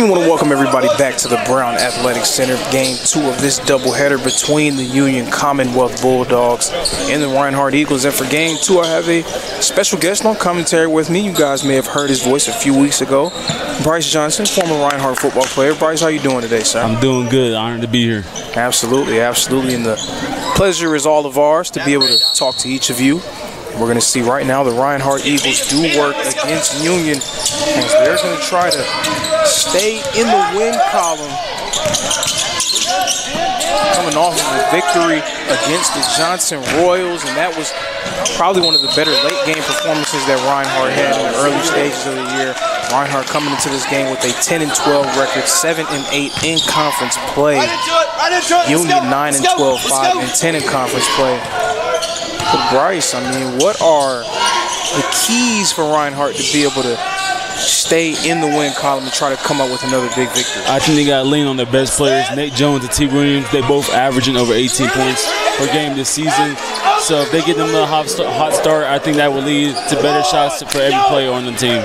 And want to welcome everybody back to the Brown Athletic Center, game 2 of this doubleheader between the Union Commonwealth Bulldogs and the Reinhardt Eagles. And for game 2, I have a special guest on commentary with me. You guys may have heard his voice a few weeks ago. Bryce Johnson, former Reinhardt football player. Bryce, how you doing today, sir? I'm doing good. Honored to be here. Absolutely, absolutely. And the pleasure is all of ours to be able to talk to each of you. We're going to see right now the Reinhardt Eagles do work against Union as they're going to try to stay in the win column. Coming off of a victory against the Johnson Royals, and that was probably one of the better late game performances that Reinhardt had in the early stages of the year. Reinhardt coming into this game with a 10-12 record, 7-8 in conference play. Union 9-12, 5-10 in conference play. But Bryce, I mean, what are the keys for Reinhardt to be able to stay in the win column and try to come up with another big victory? I think they got to lean on their best players, Nate Jones and T. Williams. They both averaging over 18 points per game this season. So if they get them a hot start, I think that will lead to better shots for every player on the team.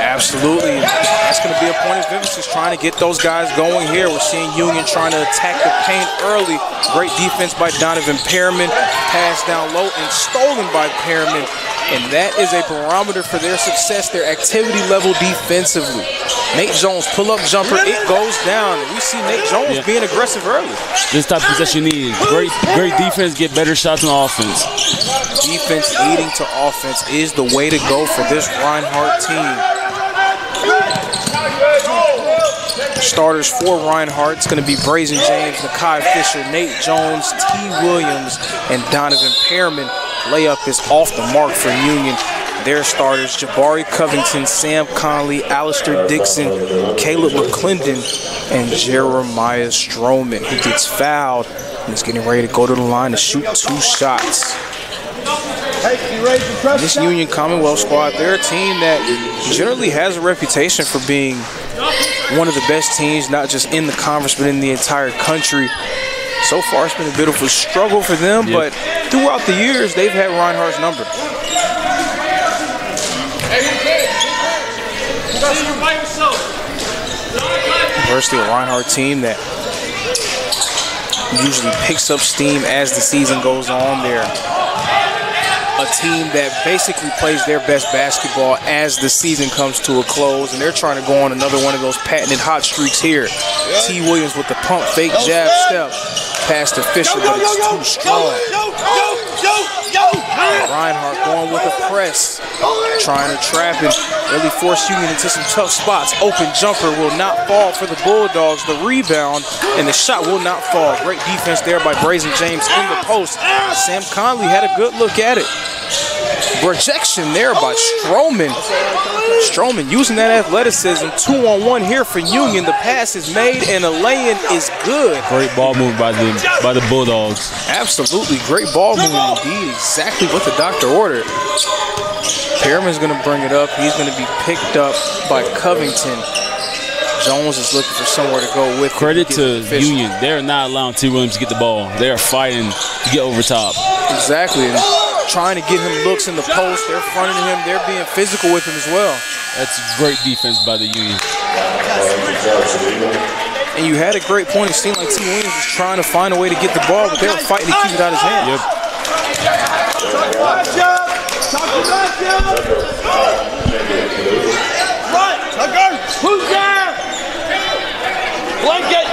Absolutely. That's going to be a point of emphasis, trying to get those guys going here. We're seeing Union trying to attack the paint early. Great defense by Donovan Pearman. Pass down low and stolen by Pearman. And that is a barometer for their success, their activity level defensively. Nate Jones, pull-up jumper, it goes down. We see Nate Jones being aggressive early. This type of possession you need. Great defense, get better shots on offense. Defense leading to offense is the way to go for this Reinhardt team. Starters for Reinhardt, it's going to be Brazen James, Nakai Fisher, Nate Jones, T. Williams, and Donovan Pearman. Layup is off the mark for Union. Their starters, Jabari Covington, Sam Conley, Alistair Dixon, Caleb McClendon, and Jeremiah Stroman. He gets fouled and is getting ready to go to the line to shoot 2 shots. This Union Commonwealth squad, they're a team that generally has a reputation for being one of the best teams, not just in the conference, but in the entire country. So far, it's been a bit of a struggle for them, but throughout the years, they've had Reinhardt's number. University of Reinhardt team that usually picks up steam as the season goes on. They're a team that basically plays their best basketball as the season comes to a close, and they're trying to go on another one of those patented hot streaks here. T. Williams with the pump fake jab step. Pass to Fisher, but it's too strong. Reinhardt going with a press, trying to trap it, really force Union into some tough spots. Open jumper will not fall for the Bulldogs. The rebound and the shot will not fall. Great defense there by Brazen James in the post. Sam Conley had a good look at it. Projection there by Stroman. Stroman using that athleticism. 2-on-1 here for Union. The pass is made and a lay-in is good. Great ball move by the Bulldogs. Absolutely great ball move indeed. Exactly what the doctor ordered. Pearman's going to bring it up. He's going to be picked up by Covington. Jones is looking for somewhere to go with. Credit to Union. They're not allowing T. Williams to get the ball. They are fighting to get over top. Exactly. And trying to get him looks in the post. They're fronting him. They're being physical with him as well. That's great defense by the Union. And you had a great point. It seemed like T. Williams was trying to find a way to get the ball, but they were fighting to keep it out of his hand. Yep. Who's there? Blanket!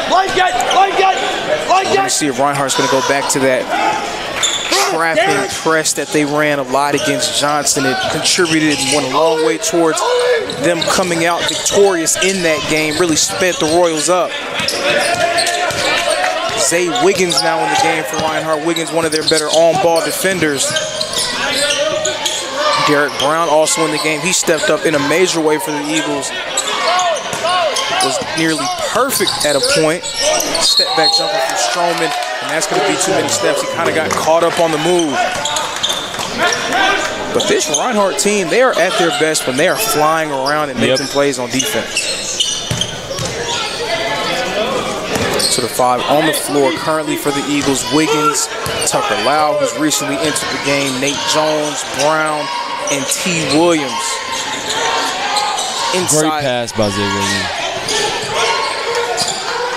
Let me see if Reinhardt's going to go back to that trapping press that they ran a lot against Johnson. It contributed and went a long way towards them coming out victorious in that game. Really sped the Royals up. Zay Wiggins now in the game for Reinhardt. Wiggins, one of their better on-ball defenders. Derek Brown also in the game. He stepped up in a major way for the Eagles. Was nearly perfect at a point. Step back jumper from Stroman, and that's going to be too many steps. He kind of got caught up on the move. But this Reinhardt team, they are at their best when they are flying around and making plays on defense. To the 5 on the floor currently for the Eagles. Wiggins, Tucker Lau, who's recently entered the game, Nate Jones, Brown, and T. Williams. Inside. Great pass by Zay Williams.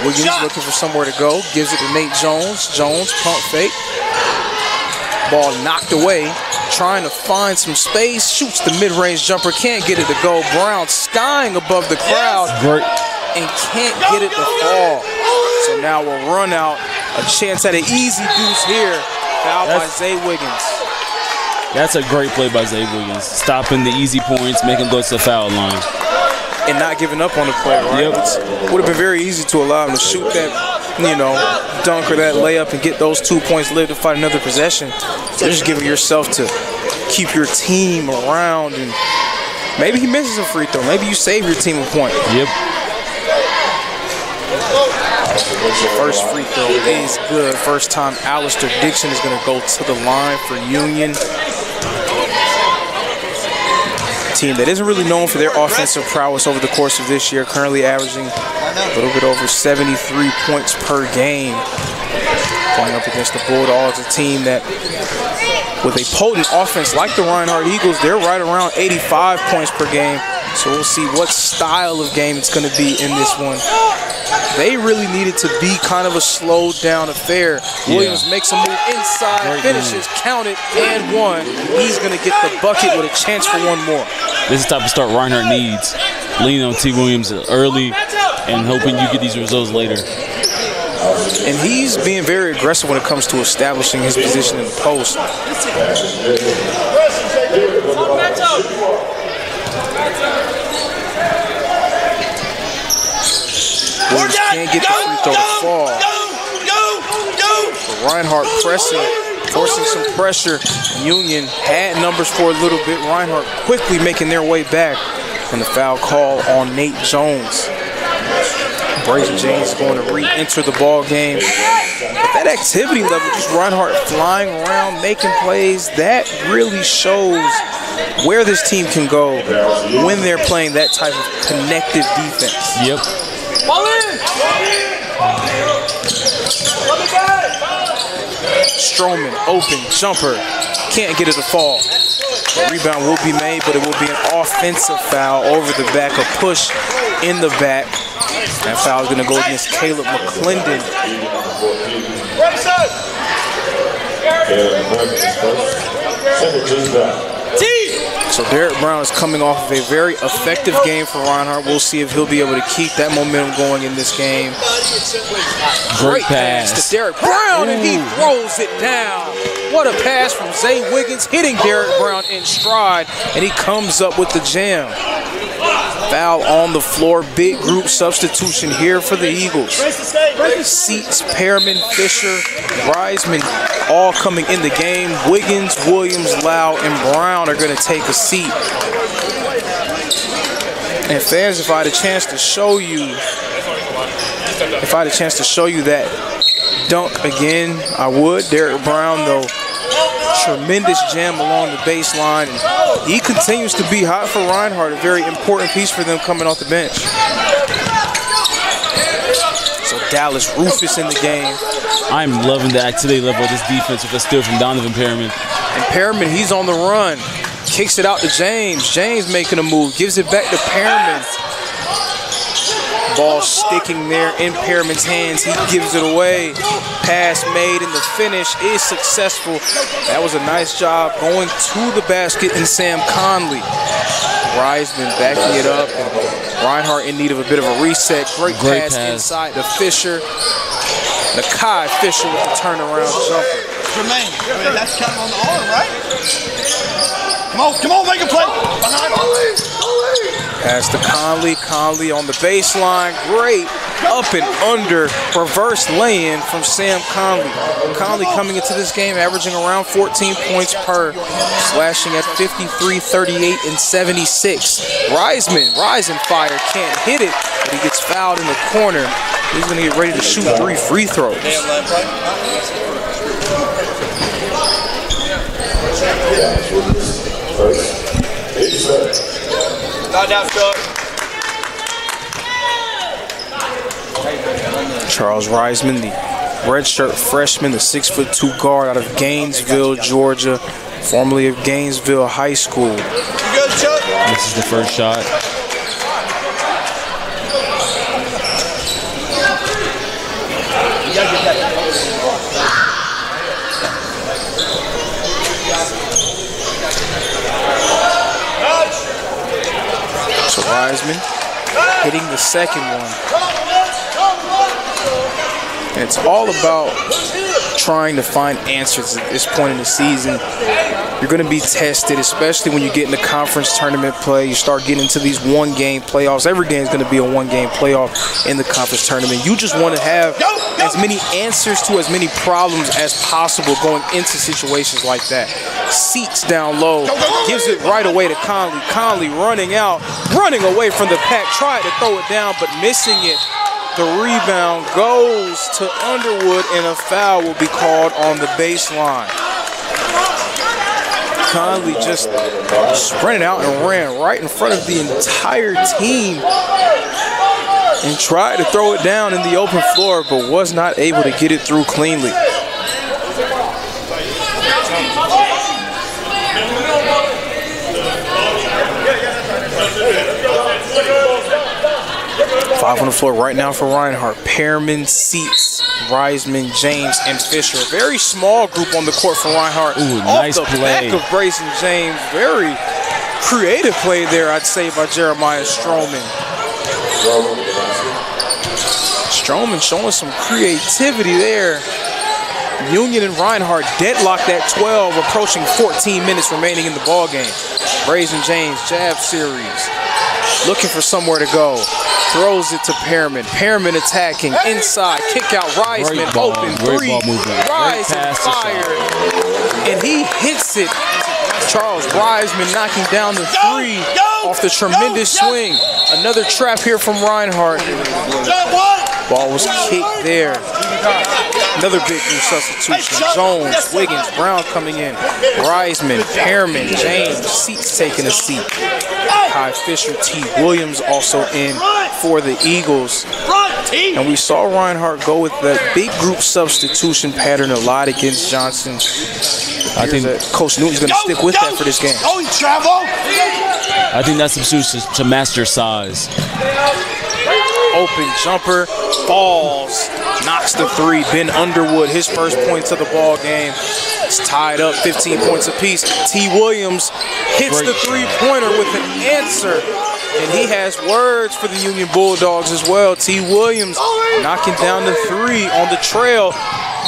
Wiggins looking for somewhere to go. Gives it to Nate Jones. Jones, pump fake. Ball knocked away. Trying to find some space. Shoots the mid-range jumper. Can't get it to go. Brown skying above the crowd. Great. And can't get it to fall. So now we'll run out. A chance at an easy deuce here. Foul by Zay Wiggins. That's a great play by Zay Wiggins. Stopping the easy points, making go to the foul line. And not giving up on the play, right? Yep. It would have been very easy to allow him to shoot that, dunk or that layup and get those 2 points, live to fight another possession. So just giving yourself to keep your team around. And maybe he misses a free throw. Maybe you save your team a point. Yep. First free throw is good. First time Alistair Dixon is going to go to the line for Union. Team that isn't really known for their offensive prowess over the course of this year, currently averaging a little bit over 73 points per game. Going up against the Bulldogs, a team that with a potent offense like the Reinhardt Eagles, they're right around 85 points per game. So we'll see what style of game it's going to be in this one. They really needed to be kind of a slowed down affair. Williams makes a move inside, finishes, counted, and one. He's going to get the bucket with a chance for one more. This is the type of start Reinhardt needs. Lean on T. Williams early and hoping you get these results later. And he's being very aggressive when it comes to establishing his position in the post. Williams can't get the free throw to fall. But Reinhardt pressing, forcing some pressure. Union had numbers for a little bit. Reinhardt quickly making their way back. And the foul call on Nate Jones. Braden James is going to re-enter the ball game. But that activity level, just Reinhardt flying around, making plays, that really shows where this team can go when they're playing that type of connective defense. Yep. Ball in! Stroman, open, jumper, can't get it to fall. The rebound will be made, but it will be an offensive foul over the back, a push in the back. That foul is going to go against Caleb McClendon. So Derek Brown is coming off of a very effective game for Reinhardt. We'll see if he'll be able to keep that momentum going in this game. Great pass to Derek Brown, and he throws it down. What a pass from Zay Wiggins, hitting Derek Brown in stride, and he comes up with the jam. Foul on the floor, big group substitution here for the Eagles. Seats, Pearman, Fisher, Reisman all coming in the game. Wiggins, Williams, Lau, and Brown are going to take a seat. And fans, if I had a chance to show you, that dunk again, I would. Derek Brown, though, tremendous jam along the baseline. He continues to be hot for Reinhardt, a very important piece for them coming off the bench. So Dallas Rufus in the game. I'm loving the activity level of this defense with a steal from Donovan Pearman. And Pearman, he's on the run. Kicks it out to James. James making a move, gives it back to Pearman. Ball sticking there in Pearman's hands. He gives it away. Pass made, and the finish is successful. That was a nice job going to the basket, and Sam Conley. Reisman backing it up. And Reinhardt in need of a bit of a reset. Great pass inside to Fisher. Nakai Fisher with the turnaround jumper. Jermaine, that's counting on the arm, right? Come on, make a play. Pass to Conley. Conley on the baseline. Great up and under reverse lay-in from Sam Conley. Conley coming into this game averaging around 14 points per, slashing at 53, 38, and 76. Rising fire, can't hit it, but he gets fouled in the corner. He's going to get ready to shoot 3 free throws. Charles Reisman, the redshirt freshman, the 6'2" guard out of Gainesville, Georgia, formerly of Gainesville High School. This is the first shot. Wiseman hitting the second one. And it's all about trying to find answers at this point in the season. You're going to be tested, especially when you get into conference tournament play. You start getting into these one-game playoffs. Every game is going to be a one-game playoff in the conference tournament. You just want to have as many answers to as many problems as possible going into situations like that. Seats down low, gives it right away to Conley. Conley running out, running away from the pack, tried to throw it down, but missing it. The rebound goes to Underwood, and a foul will be called on the baseline. Conley just sprinted out and ran right in front of the entire team and tried to throw it down in the open floor, but was not able to get it through cleanly. Five on the floor right now for Reinhardt. Pearman, Seats, Reisman, James, and Fisher. A very small group on the court for Reinhardt. Ooh, nice off the play. back of Brayson James. Very creative play there, I'd say, by Jeremiah Stroman. Stroman showing some creativity there. Union and Reinhardt deadlocked at 12, approaching 14 minutes remaining in the ballgame. Brayson James, jab series. Looking for somewhere to go. Throws it to Pearman. Pearman attacking inside. Kick out. Reisman open three. Reisman fired. And he hits it. Charles Reisman knocking down the three off the tremendous swing. Another trap here from Reinhardt. Ball was kicked there. Another big new substitution. Jones, Wiggins, Brown coming in. Reisman, Pearman, James, Seats taking a seat. Kai Fisher, T. Williams also in for the Eagles. And we saw Reinhardt go with that big group substitution pattern a lot against Johnson. I think that Coach Newton's going to stick with that for this game. I think that substitution to master size. Open jumper, falls, knocks the three. Ben Underwood, his first points of the ball game. It's tied up, 15 points apiece. T. Williams hits the three-pointer with an answer, and he has words for the Union Bulldogs as well. T. Williams knocking down the three on the trail,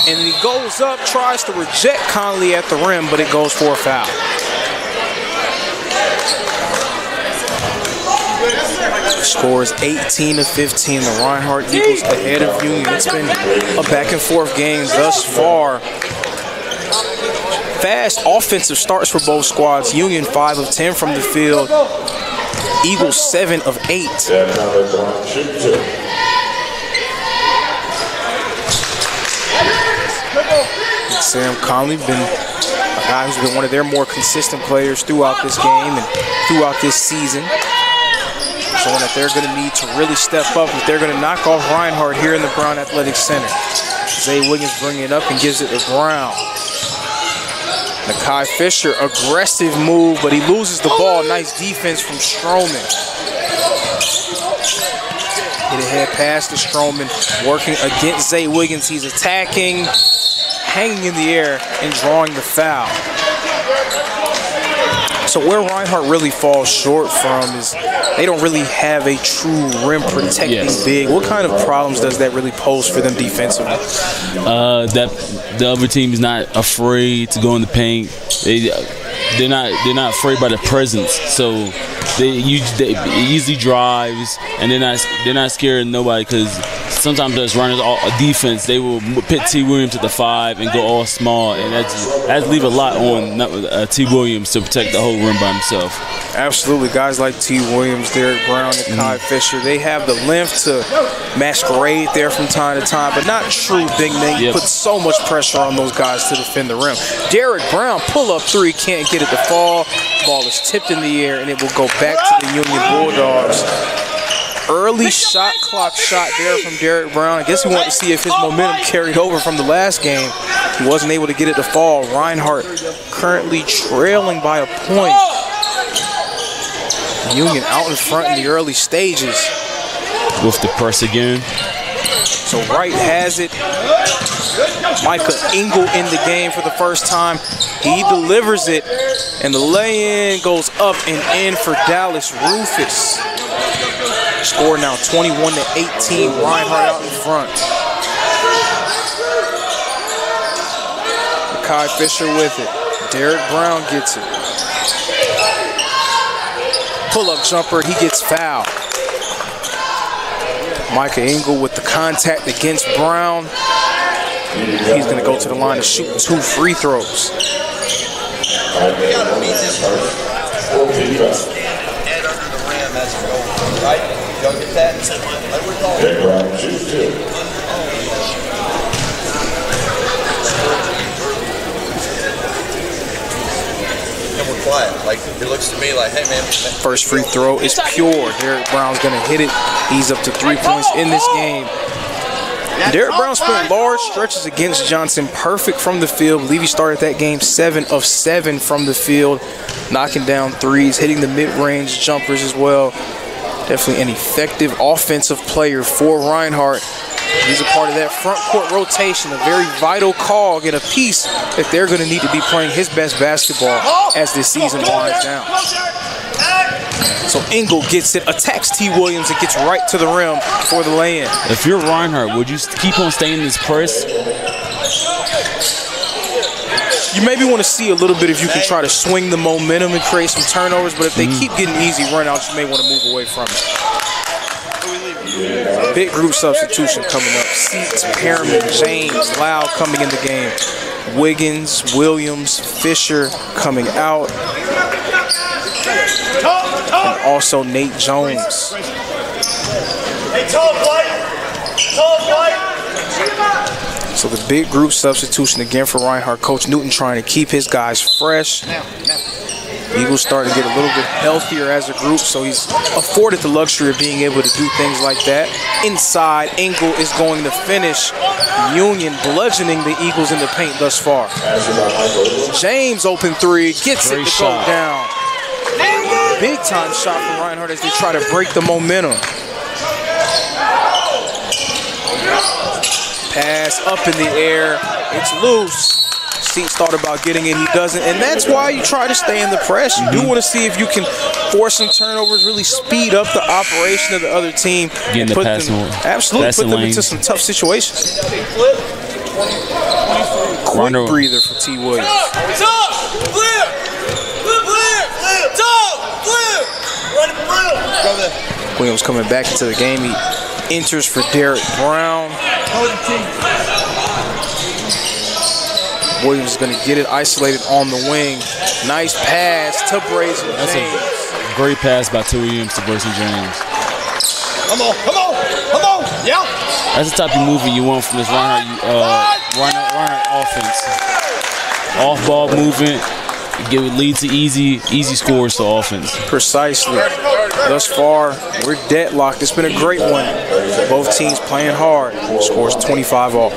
and he goes up, tries to reject Conley at the rim, but it goes for a foul. Score is 18-15. The Reinhardt Eagles ahead of Union. It's been a back-and-forth game thus far. Fast offensive starts for both squads. Union 5 of 10 from the field. Eagles 7 of 8. Sam Conley been a guy who's been one of their more consistent players throughout this game and throughout this season. Showing that they're going to need to really step up if they're going to knock off Reinhardt here in the Brown Athletic Center. Zay Williams bringing it up and gives it to Brown. Nakai Fisher, aggressive move, but he loses the ball. Nice defense from Stroman. Hit ahead pass to Stroman, working against Zay Williams. He's attacking, hanging in the air, and drawing the foul. So where Reinhardt really falls short from is they don't really have a true rim protecting big. What kind of problems does that really pose for them defensively? That the other team is not afraid to go in the paint. They're not afraid by the presence. So they easy drives, and they're not scared of nobody, because sometimes as runners a defense, they will pit T. Williams to the 5 and go all small, and that's leave a lot on T. Williams to protect the whole rim by himself. Absolutely. Guys like T. Williams, Derek Brown, and Kai Fisher, they have the length to masquerade there from time to time, but not true big men. You put so much pressure on those guys to defend the rim. Derek Brown, pull-up three, can't get it to fall. Ball is tipped in the air, and it will go back to the Union Bulldogs. Early shot clock shot there from Derek Brown. I guess he wanted to see if his momentum carried over from the last game. He wasn't able to get it to fall. Reinhardt currently trailing by a point. Union out in front in the early stages. With the press again. So Wright has it. Micah Engel in the game for the first time. He delivers it, and the lay-in goes up and in for Dallas Rufus. Score now 21-18. Reinhardt out in front. Kai Fisher with it. Derek Brown gets it. Pull-up jumper, he gets fouled. Micah Engel with the contact against Brown. He's going to go to the line to shoot 2 free throws. Head under the rim as you go, right? Y'all get that? And we're quiet. Like, it looks to me like, hey, man. First free throw is pure. Derek Brown's going to hit it. He's up to 3 points in this game. Derek Brown spent large stretches against Johnson, perfect from the field. I believe he started that game 7 of 7 from the field, knocking down threes, hitting the mid-range jumpers as well. Definitely an effective offensive player for Reinhardt. He's a part of that front court rotation, a very vital cog and a piece that they're going to need to be playing his best basketball as this season winds down. So Engel gets it, attacks T. Williams, and gets right to the rim for the lay-in. If you're Reinhardt, would you keep on staying in this press? You maybe want to see a little bit if you can try to swing the momentum and create some turnovers, but if they keep getting easy run-outs, you may want to move away from it. Big group substitution coming up. Seats, Perriman, James, Lau coming in the game. Wiggins, Williams, Fisher coming out. And also Nate Jones. So the big group substitution again for Reinhardt. Coach Newton trying to keep his guys fresh. Eagles starting to get a little bit healthier as a group, so he's afforded the luxury of being able to do things like that. Inside, Engel is going to finish. Union bludgeoning the Eagles in the paint thus far. James open 3, gets it to go down. Big time shot from Reinhardt as they try to break the momentum. Pass up in the air, it's loose. Seats thought about getting it, he doesn't, and that's why you try to stay in the press. You do want to see if you can force some turnovers, really speed up the operation of the other team. Getting the pass more. Absolutely, put them into some tough situations. Quick breather for T. Williams. Williams coming back into the game. He enters for Derek Brown. Williams is going to get it isolated on the wing. Nice pass to Brazen James. That's a great pass by T. Williams to Brazen James. Come on, come on, come on, yeah. That's the type of movement you want from this Reinhardt offense. Off-ball movement, it would lead to easy scores to offense. Precisely. Thus far, we're deadlocked. It's been a great one. Both teams playing hard. Scores 25 all.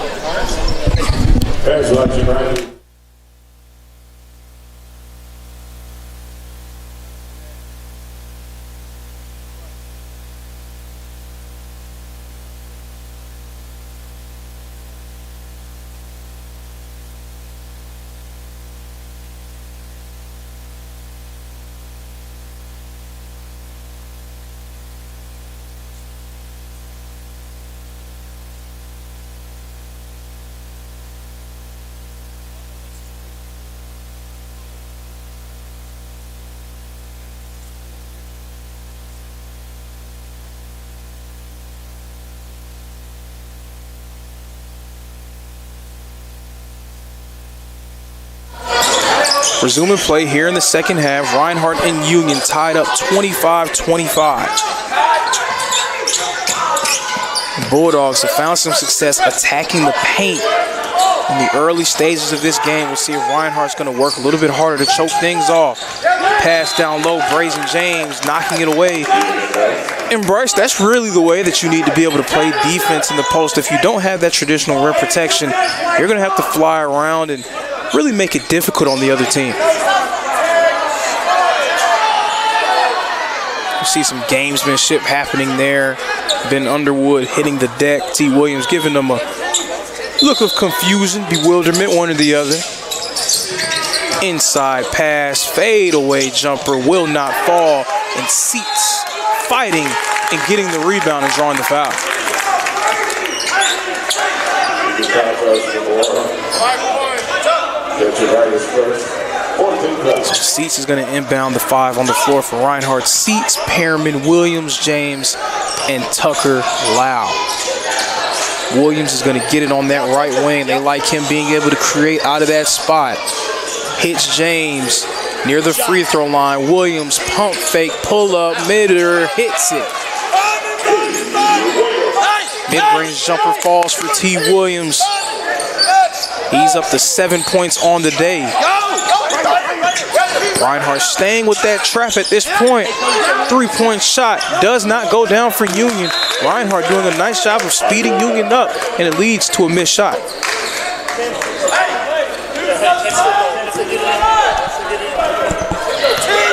Resuming play here in the second half. Reinhardt and Union tied up 25-25. Bulldogs have found some success attacking the paint in the early stages of this game. We'll see if Reinhardt's going to work a little bit harder to choke things off. Pass down low, Brazen James knocking it away. And Bryce, that's really the way that you need to be able to play defense in the post. If you don't have that traditional rim protection, you're going to have to fly around and really make it difficult on the other team. You see some gamesmanship happening there. Ben Underwood hitting the deck. T. Williams giving them a look of confusion, bewilderment, one or the other. Inside pass, fade away jumper, will not fall. And Seats fighting and getting the rebound and drawing the foul. So Seats is going to inbound the 5 on the floor for Reinhardt. Seats, Pearman, Williams, James, and Tucker Lau. Williams is going to get it on that right wing. They like him being able to create out of that spot. Hits James near the free throw line. Williams, pump fake, pull up, midder, hits it. Mid-range jumper falls for T. Williams. He's up to 7 points on the day. Reinhardt staying with that trap at this point. 3-point shot does not go down for Union. Reinhardt doing a nice job of speeding Union up, and it leads to a missed shot.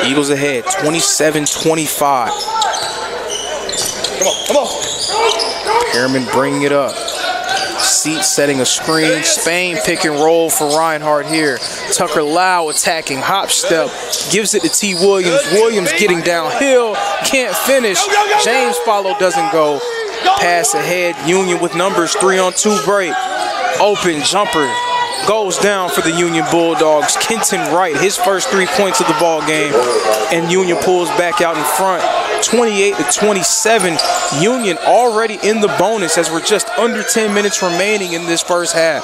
Eagles ahead, 27-25. Come on. Pearman bringing it up. Seats setting a screen. Spain pick and roll for Reinhardt here. Tucker Lau attacking. Hop step. Gives it to T. Williams. Williams getting downhill. Can't finish. James follow doesn't go. Pass ahead. Union with numbers. 3-on-2 break. Open jumper. Goes down for the Union Bulldogs. Kenton Wright, his first 3 points of the ball game. And Union pulls back out in front. 28-27. Union already in the bonus as we're just under 10 minutes remaining in this first half.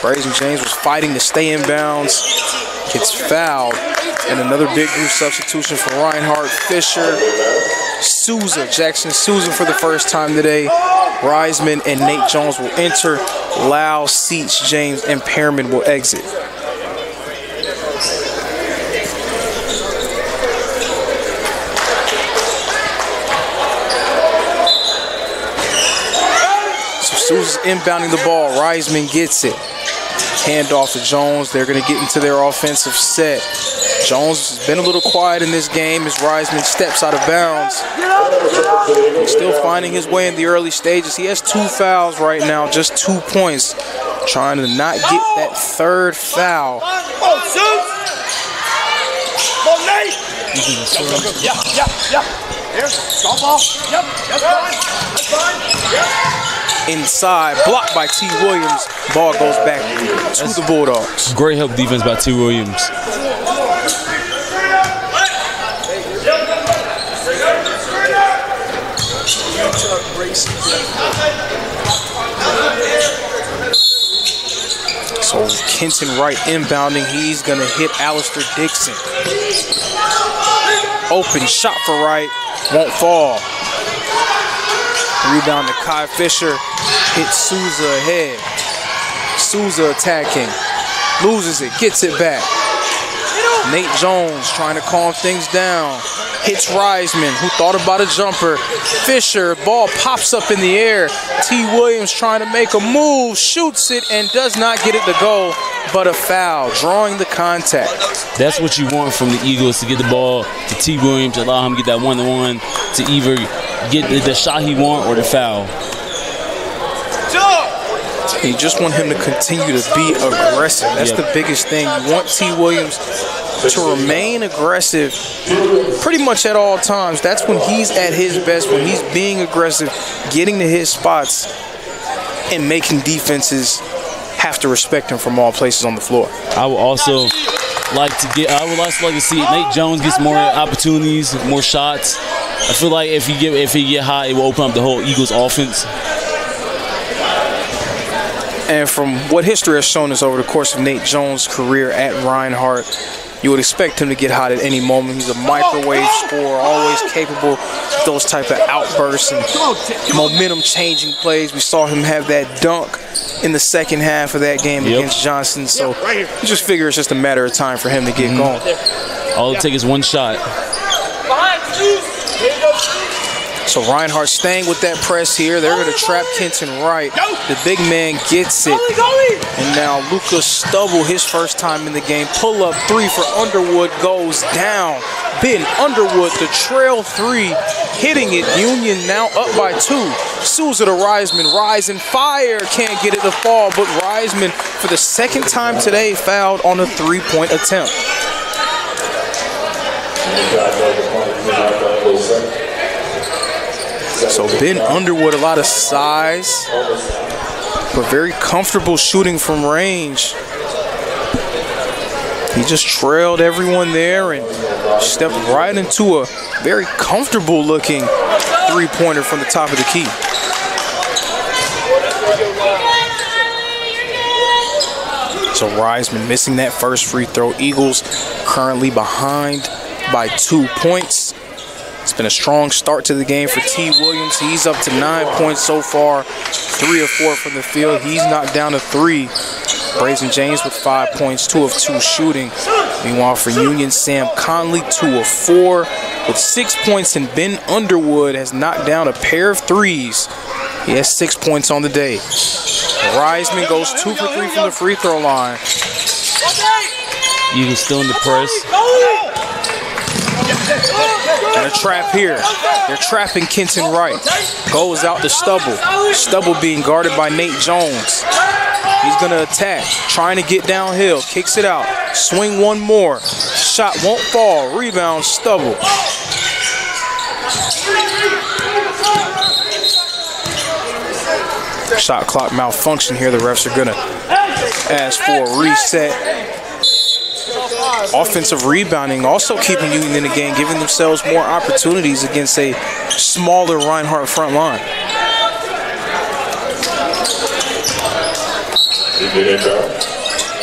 Brazen James was fighting to stay in bounds. Gets fouled. And another big group substitution for Reinhardt. Fisher, Souza, Jackson Souza for the first time today. Reisman and Nate Jones will enter. Lau, Seats, James, and Pearman will exit. So Souza's inbounding the ball. Reisman gets it. Handoff to Jones. They're going to get into their offensive set. Jones has been a little quiet in this game as Reisman steps out of bounds. He's still finding his way in the early stages. He has 2 fouls right now, just 2 points. Trying to not get that third foul. Inside, blocked by T. Williams. Ball goes back to the Bulldogs. Great help defense by T. Williams. So Kenton Wright inbounding. He's going to hit Alistair Dixon. Open shot for Wright. Won't fall. Rebound to Kai Fisher. Hits Souza ahead. Souza attacking. Loses it. Gets it back. Nate Jones trying to calm things down. Hits Reisman, who thought about a jumper. Fisher, ball pops up in the air. T. Williams trying to make a move, shoots it, and does not get it to go, but a foul, drawing the contact. That's what you want from the Eagles, to get the ball to T. Williams, allow him to get that one-to-one, to either get the shot he wants or the foul. You just want him to continue to be aggressive. That's the biggest thing. You want T. Williams to remain aggressive pretty much at all times. That's when he's at his best, when he's being aggressive, getting to his spots, and making defenses have to respect him from all places on the floor. I would also like to see Nate Jones gets more opportunities, more shots. I feel like if he get hot, it will open up the whole Eagles offense. And from what history has shown us over the course of Nate Jones' career at Reinhardt, you would expect him to get hot at any moment. He's a microwave scorer, always capable of those type of outbursts and momentum-changing plays. We saw him have that dunk in the second half of that game against Johnson. So you just figure it's just a matter of time for him to get going. All it takes is one shot. So Reinhardt staying with that press here. They're going to trap Kenton Wright. The big man gets it. And now Lucas Stubble, his first time in the game. Pull up 3 for Underwood goes down. Ben Underwood, the trail 3, hitting it. Union now up by 2. Souza to Reisman. Reisman fire. Can't get it to fall, but Reisman, for the second time today, fouled on a 3-point attempt. So Ben Underwood, a lot of size, but very comfortable shooting from range. He just trailed everyone there and stepped right into a very comfortable looking three-pointer from the top of the key. So Reisman missing that first free throw. Eagles currently behind by 2 points. It's been a strong start to the game for T. Williams. He's up to 9 points so far, 3 of 4 from the field. He's knocked down to 3. Brazen James with 5 points, 2 of 2 shooting. Meanwhile, for Union, Sam Conley, 2 of 4 with 6 points, and Ben Underwood has knocked down a pair of threes. He has 6 points on the day. Reisman goes 2 for 3 from the free throw line. Eagles still in the press. And a trap here. They're trapping Kenton Wright. Goes out to Stubble. Stubble being guarded by Nate Jones. He's going to attack, trying to get downhill. Kicks it out. Swing one more. Shot won't fall. Rebound, Stubble. Shot clock malfunction here. The refs are going to ask for a reset. Offensive rebounding also keeping Union in the game, giving themselves more opportunities against a smaller Reinhardt front line.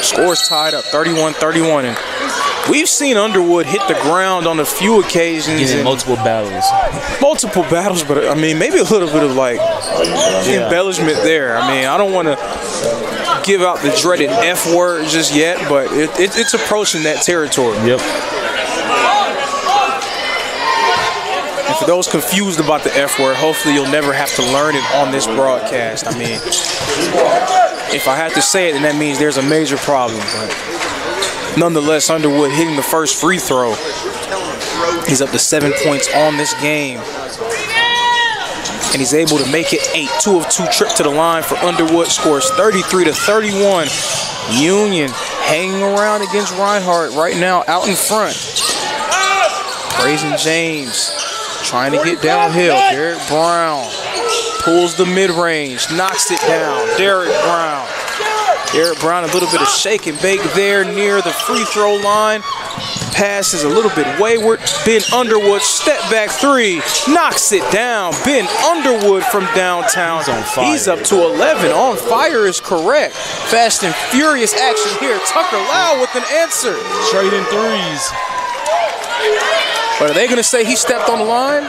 Scores tied up 31-31, and we've seen Underwood hit the ground on a few occasions. In multiple battles. Multiple battles, but I mean, maybe a little bit of like embellishment there. I mean, I don't want to give out the dreaded F word just yet, but it's approaching that territory. Yep. And for those confused about the F word, hopefully you'll never have to learn it on this broadcast. I mean, if I have to say it, then that means there's a major problem. But nonetheless, Underwood hitting the first free throw. He's up to 7 points on this game. And he's able to make it 8. 2 of 2 trip to the line for Underwood. Scores 33-31. Union hanging around against Reinhardt right now out in front. Brazen James trying to get downhill. Derek Brown pulls the mid-range, knocks it down. Derek Brown. Derek Brown, a little bit of shake and bake there near the free throw line. Pass is a little bit wayward. Ben Underwood, step back three, knocks it down. Ben Underwood from downtown. He's on fire. He's up to 11. On fire is correct. Fast and furious action here. Tucker Lau with an answer. Trading threes. But are they going to say he stepped on the line?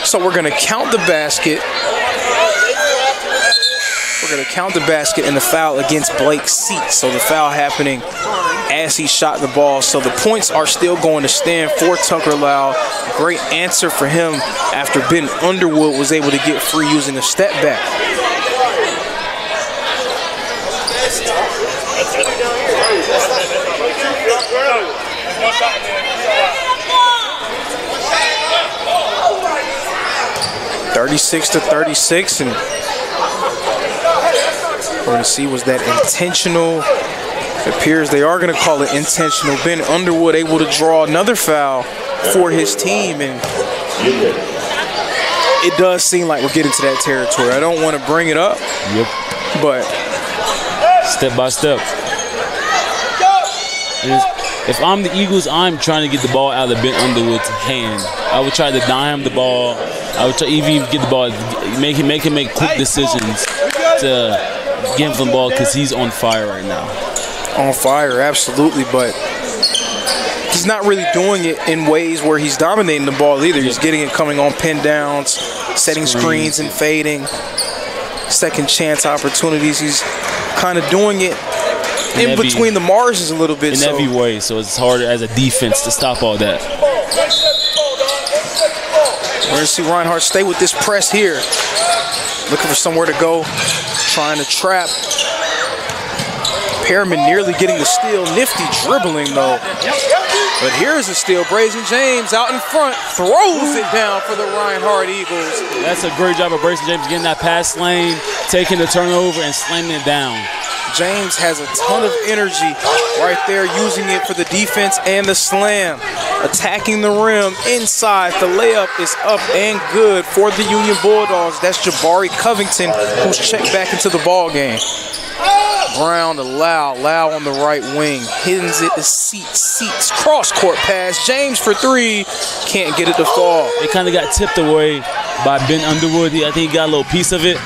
So we're going to count the basket. We're going to count the basket and the foul against Blake Seat. So the foul happening as he shot the ball. So the points are still going to stand for Tucker Lau. Great answer for him after Ben Underwood was able to get free using a step back. (36-36), and we're going to see, was that intentional? It appears they are going to call it intentional. Ben Underwood able to draw another foul for his team, and it does seem like we're getting to that territory. I don't want to bring it up, but step by step. If I'm the Eagles, I'm trying to get the ball out of Ben Underwood's hand. I would try to dime the ball. I would try even get the ball, make him make quick decisions to give him the ball because he's on fire right now. On fire, absolutely, but he's not really doing it in ways where he's dominating the ball either. He's getting it coming on pin downs, setting screens and fading, second chance opportunities. He's kind of doing it in between the margins a little bit. In every way, so it's harder as a defense to stop all that. We're going to see Reinhardt stay with this press here. Looking for somewhere to go, trying to trap. Perriman nearly getting the steal. Nifty dribbling, though. But here's a steal. Brazen James out in front, throws it down for the Reinhardt Eagles. That's a great job of Brazen James getting that pass lane, taking the turnover, and slamming it down. James has a ton of energy right there, using it for the defense and the slam. Attacking the rim inside. The layup is up and good for the Union Bulldogs. That's Jabari Covington, who's checked back into the ball game. Brown to Lau on the right wing. Hits it to Seats. Cross-court pass. James for three. Can't get it to fall. It kind of got tipped away by Ben Underwood. I think he got a little piece of it.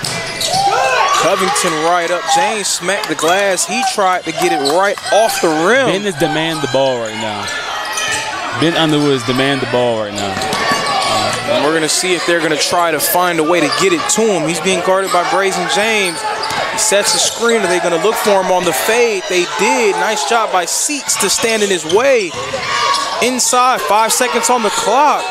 Covington right up. James smacked the glass. He tried to get it right off the rim. Ben is demand the ball right now. Ben Underwood is demand the ball right now. And we're going to see if they're going to try to find a way to get it to him. He's being guarded by Brazen James. He sets a screen. Are they going to look for him on the fade? They did. Nice job by Seats to stand in his way. Inside, 5 seconds on the clock.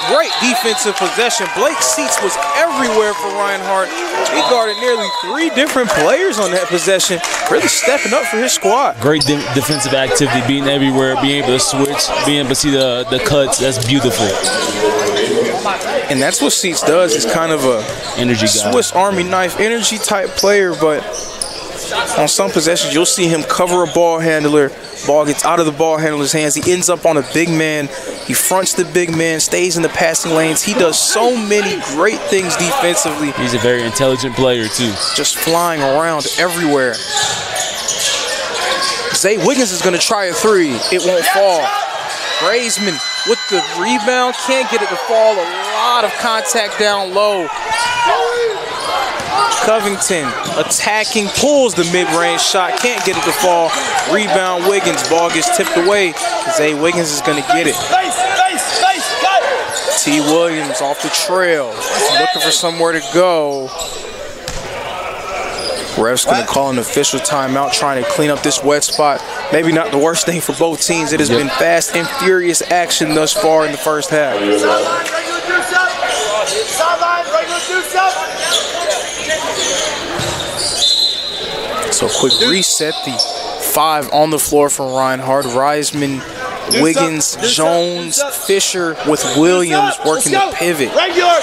Great defensive possession. Blake Seats was everywhere for Reinhardt. He guarded nearly 3 different players on that possession. Really stepping up for his squad. Great defensive activity, being everywhere, being able to switch, being able to see the cuts. That's beautiful. And that's what Seats does. He's kind of a energy guy. Swiss Army knife energy type player, but on some possessions you'll see him cover a ball handler. Ball gets out of the ball handler's hands. He ends up on a big man. He fronts the big man, stays in the passing lanes. He does so many great things defensively. He's a very intelligent player too. Just flying around everywhere. Zay Wiggins is going to try a three. It won't fall. Brazeman with the rebound. Can't get it to fall. A lot of contact down low. Covington attacking, pulls the mid-range shot. Can't get it to fall. Rebound Wiggins. Ball gets tipped away. Zay Wiggins is going to get it. T. Williams off the trail. Looking for somewhere to go. Ref's going to call an official timeout, trying to clean up this wet spot. Maybe not the worst thing for both teams. It has been fast and furious action thus far in the first half. So quick reset. The 5 on the floor for Reinhardt. Reisman, Wiggins, Jones, Fisher with Williams working the pivot. Regular.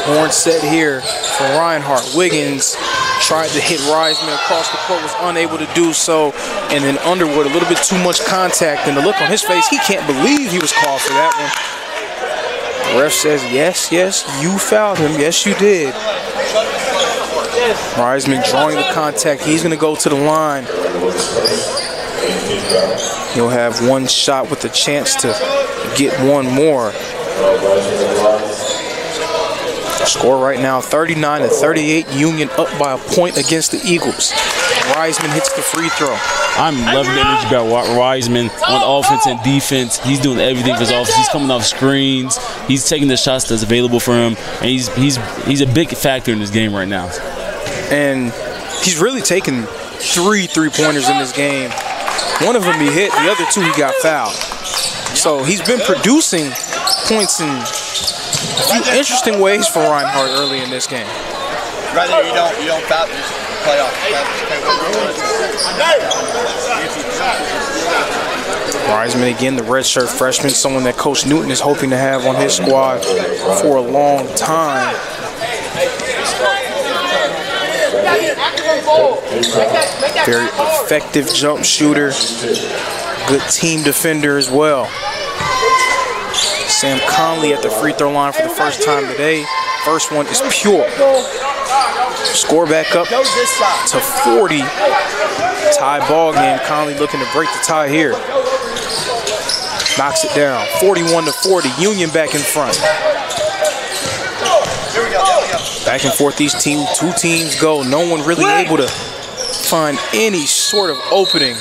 Horn set here for Reinhardt. Wiggins tried to hit Reisman across the court, was unable to do so. And then Underwood, a little bit too much contact. And the look on his face, he can't believe he was called for that one. The ref says, yes, you fouled him. Yes, you did. Reisman drawing the contact. He's going to go to the line. He'll have one shot with a chance to get one more. Score right now, 39-38. Union up by a point against the Eagles. Reisman hits the free throw. I'm loving the energy about Reisman on offense and defense. He's doing everything for his offense. He's coming off screens. He's taking the shots that's available for him, and he's a big factor in this game right now. And he's really taken 3 3-pointers in this game. One of them he hit, the other 2 he got fouled. So he's been producing points in a few interesting ways for Reinhardt early in this game. Right there, you don't foul, just play off. Reisman again, the redshirt freshman, someone that Coach Newton is hoping to have on his squad for a long time. Very effective jump shooter. Good team defender as well. Sam Conley at the free throw line for the first time today. First one is pure. Score back up to 40. Tie ball game. Conley looking to break the tie here. Knocks it down. 41-40. Union back in front. Back and forth these two teams go. No one really able to find any sort of opening.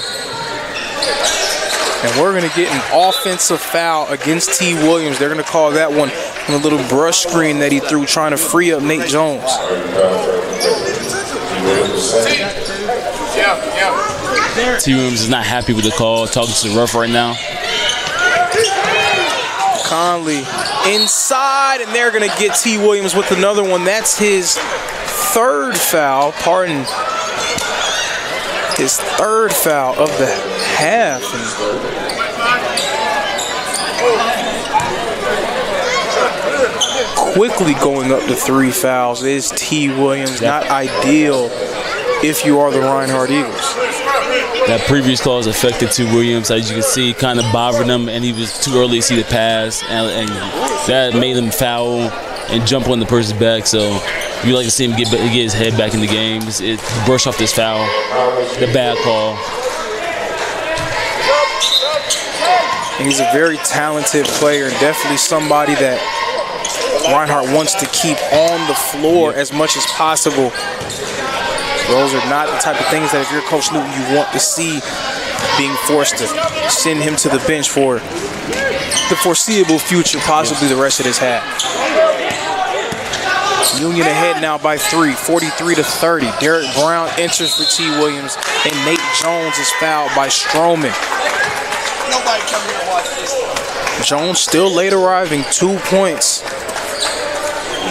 And we're going to get an offensive foul against T. Williams. They're going to call that one on a little brush screen that he threw trying to free up Nate Jones. T. Williams is not happy with the call, talking to the ref right now. Conley inside, and they're going to get T. Williams with another one. That's his 3rd foul. His 3rd foul of the half. quickly going up to 3 fouls is T. Williams. Not ideal if you are the Reinhardt Eagles. That previous call is affected to Williams, as you can see, kind of bothering him, and he was too early to see the pass, and that made him foul and jump on the person's back. So you like to see him get his head back in the game. It brush off this foul, the bad call. He's a very talented player, and definitely somebody that Reinhardt wants to keep on the floor as much as possible. Those are not the type of things that if you're Coach Newton, you want to see being forced to send him to the bench for the foreseeable future, possibly the rest of this half. Union ahead now by 3, 43-30. Derek Brown enters for T. Williams, and Nate Jones is fouled by Stroman. Nobody come here and watch this. Jones still late arriving, 2 points.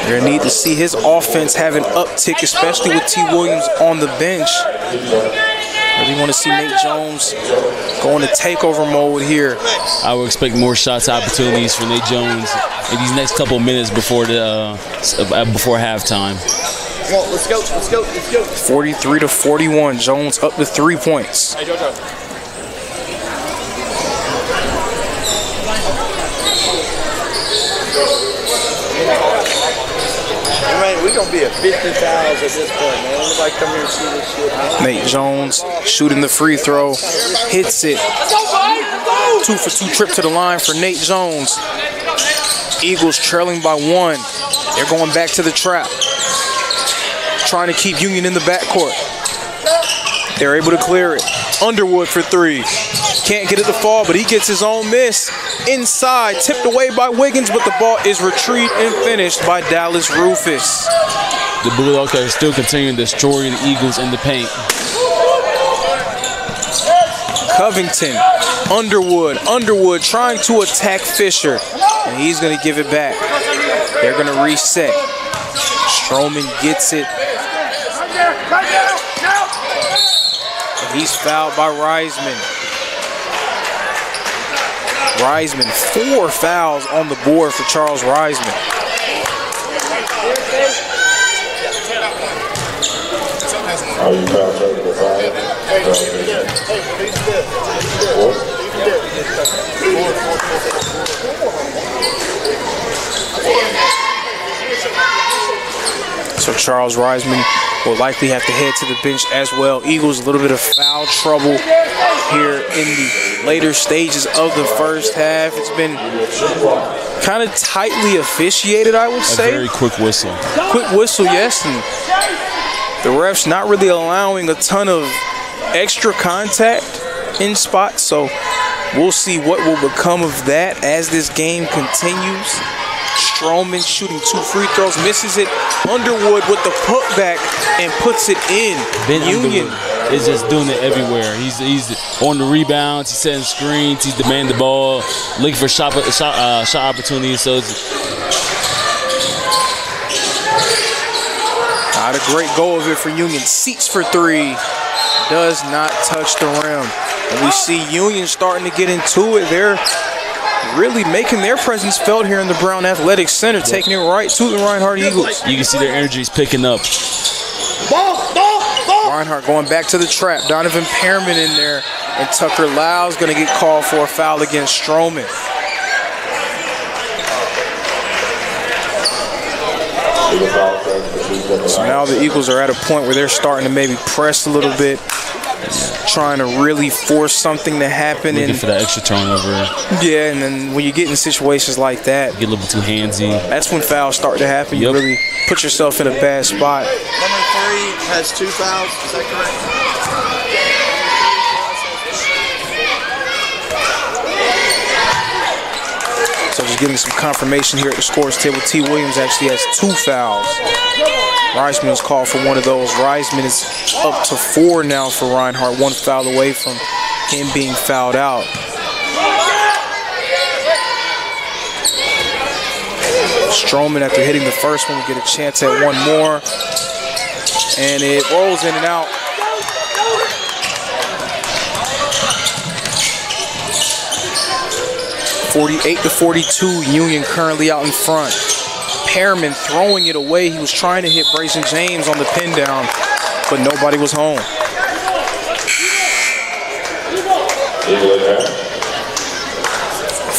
They're going to need to see his offense have an uptick, especially with T. Williams on the bench. Really want to see Nate Jones go into takeover mode here. I would expect more shots opportunities for Nate Jones in these next couple of minutes before halftime. Come on, let's go. 43-41. Jones up to 3 points. Hey, Jojo. Man, we're going to be at 50 fouls at this point, man. Nobody come here and see this shit, man. Nate Jones shooting the free throw, hits it. 2 for 2 trip to the line for Nate Jones. Eagles trailing by 1. They're going back to the trap, trying to keep Union in the backcourt. They're able to clear it. Underwood for 3. Can't get it to fall, but he gets his own miss. Inside, tipped away by Wiggins, but the ball is retrieved and finished by Dallas Rufus. The Bulldogs are still continuing to destroy the Eagles in the paint. Covington, Underwood trying to attack Fisher, and he's going to give it back. They're going to reset. Stroman gets it. And he's fouled by Reisman. 4 fouls on the board for Charles Reisman. So Charles Reisman will likely have to head to the bench as well. Eagles a little bit of foul trouble here in the later stages of the first half. It's been kind of tightly officiated, I would say. A very quick whistle. Quick whistle, yes. And the refs not really allowing a ton of extra contact in spots. So we'll see what will become of that as this game continues. Stroman shooting 2 free throws, misses it. Underwood with the putback and puts it in. Ben Union Underwood is just doing it everywhere. He's on the rebounds, he's setting screens, he's demanding the ball, looking for shot opportunities. So it's not a great go of it for Union. Seats for 3, does not touch the rim. And we see Union starting to get into it. They're really making their presence felt here in the Brown Athletic Center, taking it right to the Reinhardt Eagles. You can see their energy is picking up. Reinhardt going back to the trap. Donovan Pearman in there, and Tucker Lyle's going to get called for a foul against Stroman. So now the Eagles are at a point where they're starting to maybe press a little bit, trying to really force something to happen. Looking for that extra turnover. Yeah, and then when you get in situations like that, get a little bit too handsy. That's when fouls start to happen. You really put yourself in a bad spot. Number 3 has 2 fouls. Is that correct? So just getting some confirmation here at the scores table. T. Williams actually has 2 fouls. Reisman was called for one of those. Reisman is up to 4 now for Reinhardt, 1 foul away from him being fouled out. Stroman, after hitting the first one, will get a chance at 1 more. And it rolls in and out. .48-42, Union currently out in front. Pearman throwing it away. He was trying to hit Bryson James on the pin down, but nobody was home.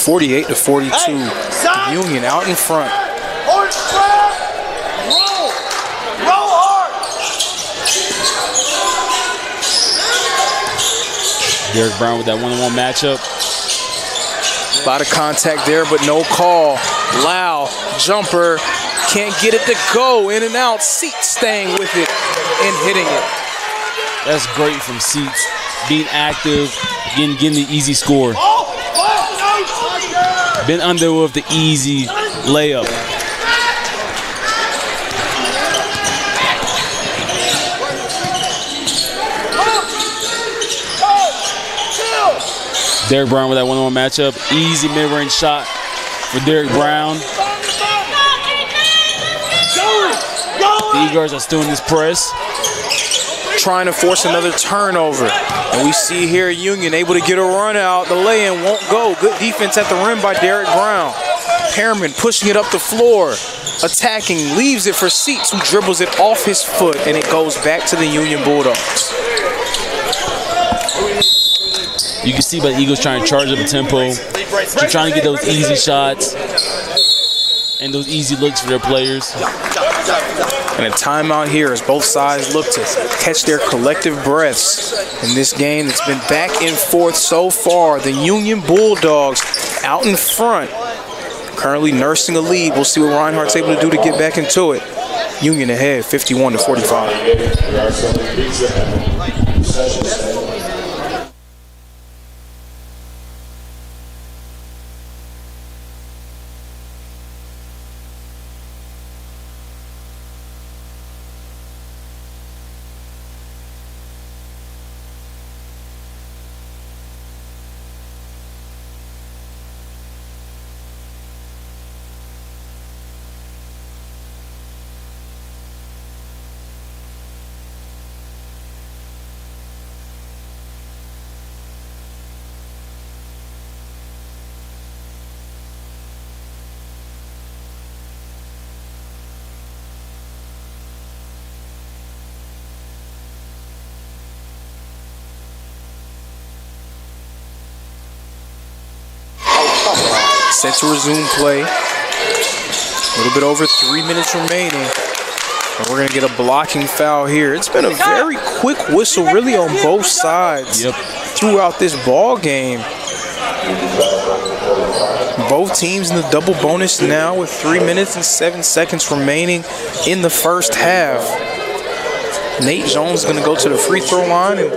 48-42. Union out in front. Roll hard. Derek Brown with that one-on-one matchup. A lot of contact there, but no call. Lau, jumper, can't get it to go. In and out. Seats staying with it and hitting it. That's great from Seats. Being active, getting the easy score. Ben Underwood with the easy layup. Derek Brown with that one-on-one matchup. Easy mid-range shot for Derek Brown. The Eagles are still in this press. Trying to force another turnover. And we see here Union able to get a run out. The lay-in won't go. Good defense at the rim by Derek Brown. Pearman pushing it up the floor. Attacking, leaves it for Seats, who dribbles it off his foot, and it goes back to the Union Bulldogs. You can see by the Eagles trying to charge up the tempo. They're trying to get those easy shots and those easy looks for their players. And a timeout here as both sides look to catch their collective breaths in this game that's been back and forth so far. The Union Bulldogs out in front, currently nursing a lead. We'll see what Reinhardt's able to do to get back into it. Union ahead, 51-45. Set to resume play. A little bit over 3 minutes remaining. And we're going to get a blocking foul here. It's been a very quick whistle really on both sides throughout this ball game. Both teams in the double bonus now with 3 minutes and 7 seconds remaining in the first half. Nate Jones is going to go to the free throw line, and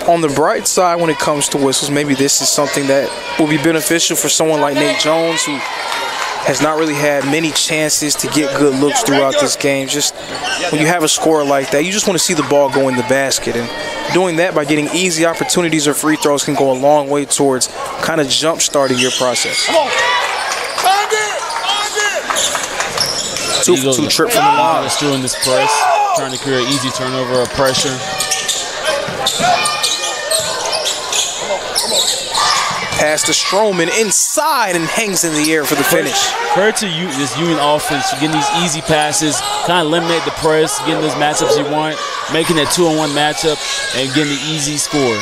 on the bright side when it comes to whistles, maybe this is something that will be beneficial for someone like Nate Jones, who has not really had many chances to get good looks throughout this game. Just when you have a scorer like that, you just want to see the ball go in the basket. And doing that by getting easy opportunities or free throws can go a long way towards kind of jump-starting your process. Two for two trip from the line. Still in this press, trying to create easy turnover or pressure. Pass to Stroman inside and hangs in the air for the finish. Credit to you, this Union offense for getting these easy passes, kind of eliminate the press, getting those matchups you want, making that 2-on-1 matchup, and getting the easy score.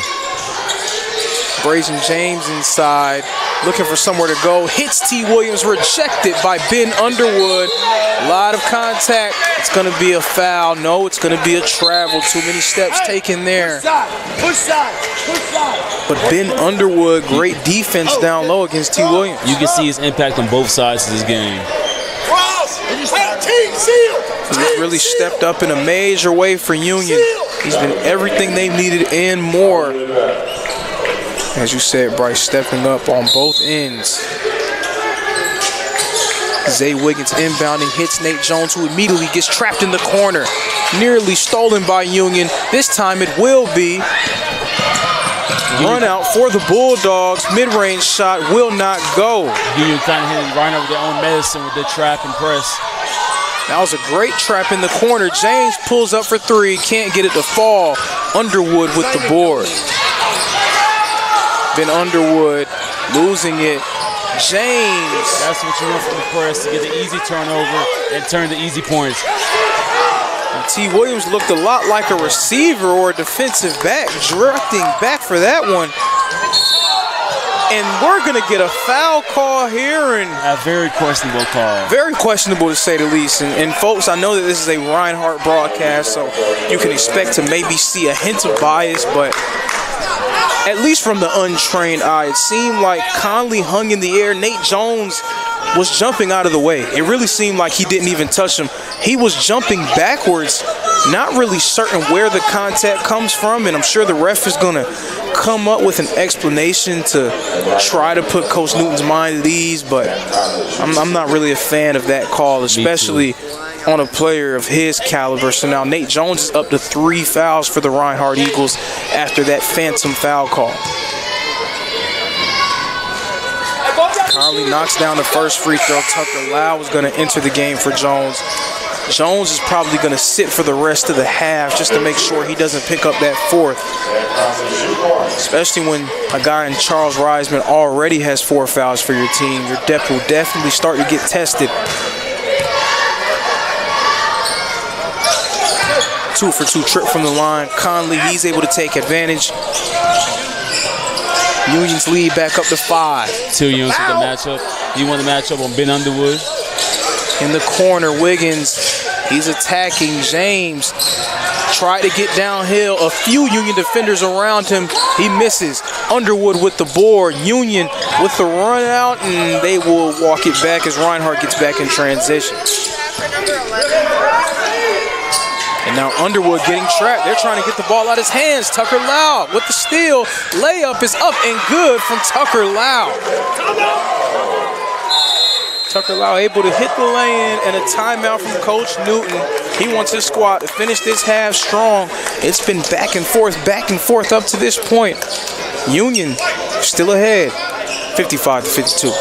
Bryson James inside, looking for somewhere to go. Hits T. Williams, rejected by Ben Underwood. A lot of contact. It's going to be a foul. No, it's going to be a travel. Too many steps taken there. Push side. But Ben Underwood, great defense down low against T. Williams. You can see his impact on both sides of this game. He really stepped up in a major way for Union. He's been everything they needed and more. As you said, Bryce stepping up on both ends. Zay Wiggins inbounding, hits Nate Jones, who immediately gets trapped in the corner. Nearly stolen by Union. This time it will be. Run out for the Bulldogs. Mid-range shot will not go. Union kind of hitting right over their own medicine with their trap and press. That was a great trap in the corner. James pulls up for three. Can't get it to fall. Underwood with the board. Ben Underwood losing it. James. That's what you want from the press, to get the easy turnover and turn the easy points. And T. Williams looked a lot like a receiver or a defensive back, drifting back for that one. And we're going to get a foul call here. And a very questionable call. Very questionable, to say the least. And folks, I know that this is a Reinhardt broadcast, so you can expect to maybe see a hint of bias, but at least from the untrained eye, it seemed like Conley hung in the air. Nate Jones was jumping out of the way. It really seemed like he didn't even touch him. He was jumping backwards, not really certain where the contact comes from, and I'm sure the ref is going to come up with an explanation to try to put Coach Newton's mind at ease, but I'm not really a fan of that call, especially on a player of his caliber. So now Nate Jones is up to 3 fouls for the Reinhardt Eagles after that phantom foul call. Conley knocks down the first free throw. Tucker Lau is going to enter the game for Jones. Jones is probably going to sit for the rest of the half just to make sure he doesn't pick up that fourth. Especially when a guy in Charles Reisman already has 4 fouls for your team. Your depth will definitely start to get tested. 2 for 2 trip from the line. Conley, he's able to take advantage. Union's lead back up to 5. 2 units with the matchup. You want the matchup on Ben Underwood. In the corner, Wiggins, he's attacking James. Tried to get downhill. A few Union defenders around him. He misses. Underwood with the board. Union with the run out, and they will walk it back as Reinhardt gets back in transition. And now Underwood getting trapped. They're trying to get the ball out of his hands. Tucker Lau with the steal. Layup is up and good from Tucker Lau. Tucker Lau able to hit the lay-in, and a timeout from Coach Newton. He wants his squad to finish this half strong. It's been back and forth up to this point. Union still ahead, 55-52.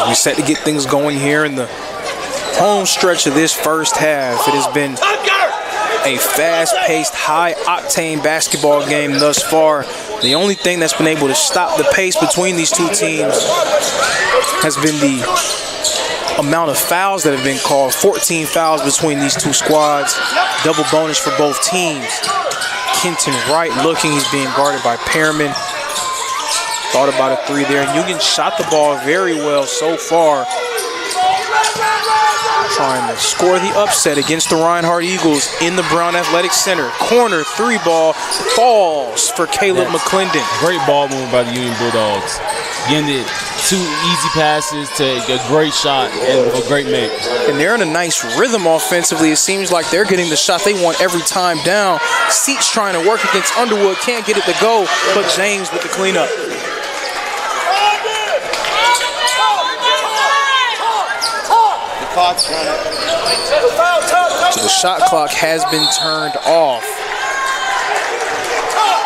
We set to get things going here in the home stretch of this first half. It has been a fast-paced, high-octane basketball game thus far. The only thing that's been able to stop the pace between these two teams has been the amount of fouls that have been called. 14 fouls between these two squads. Double bonus for both teams. Kenton Wright looking. He's being guarded by Pearman. Thought about a 3 there. And Union shot the ball very well so far. Trying to score the upset against the Reinhardt Eagles in the Brown Athletic Center. Corner 3 ball falls for Caleb McClendon. Great ball movement by the Union Bulldogs. Getting it 2 easy passes to a great shot and a great make. And they're in a nice rhythm offensively. It seems like they're getting the shot they want every time down. Seats trying to work against Underwood. Can't get it to go, but James with the cleanup. So the shot clock has been turned off.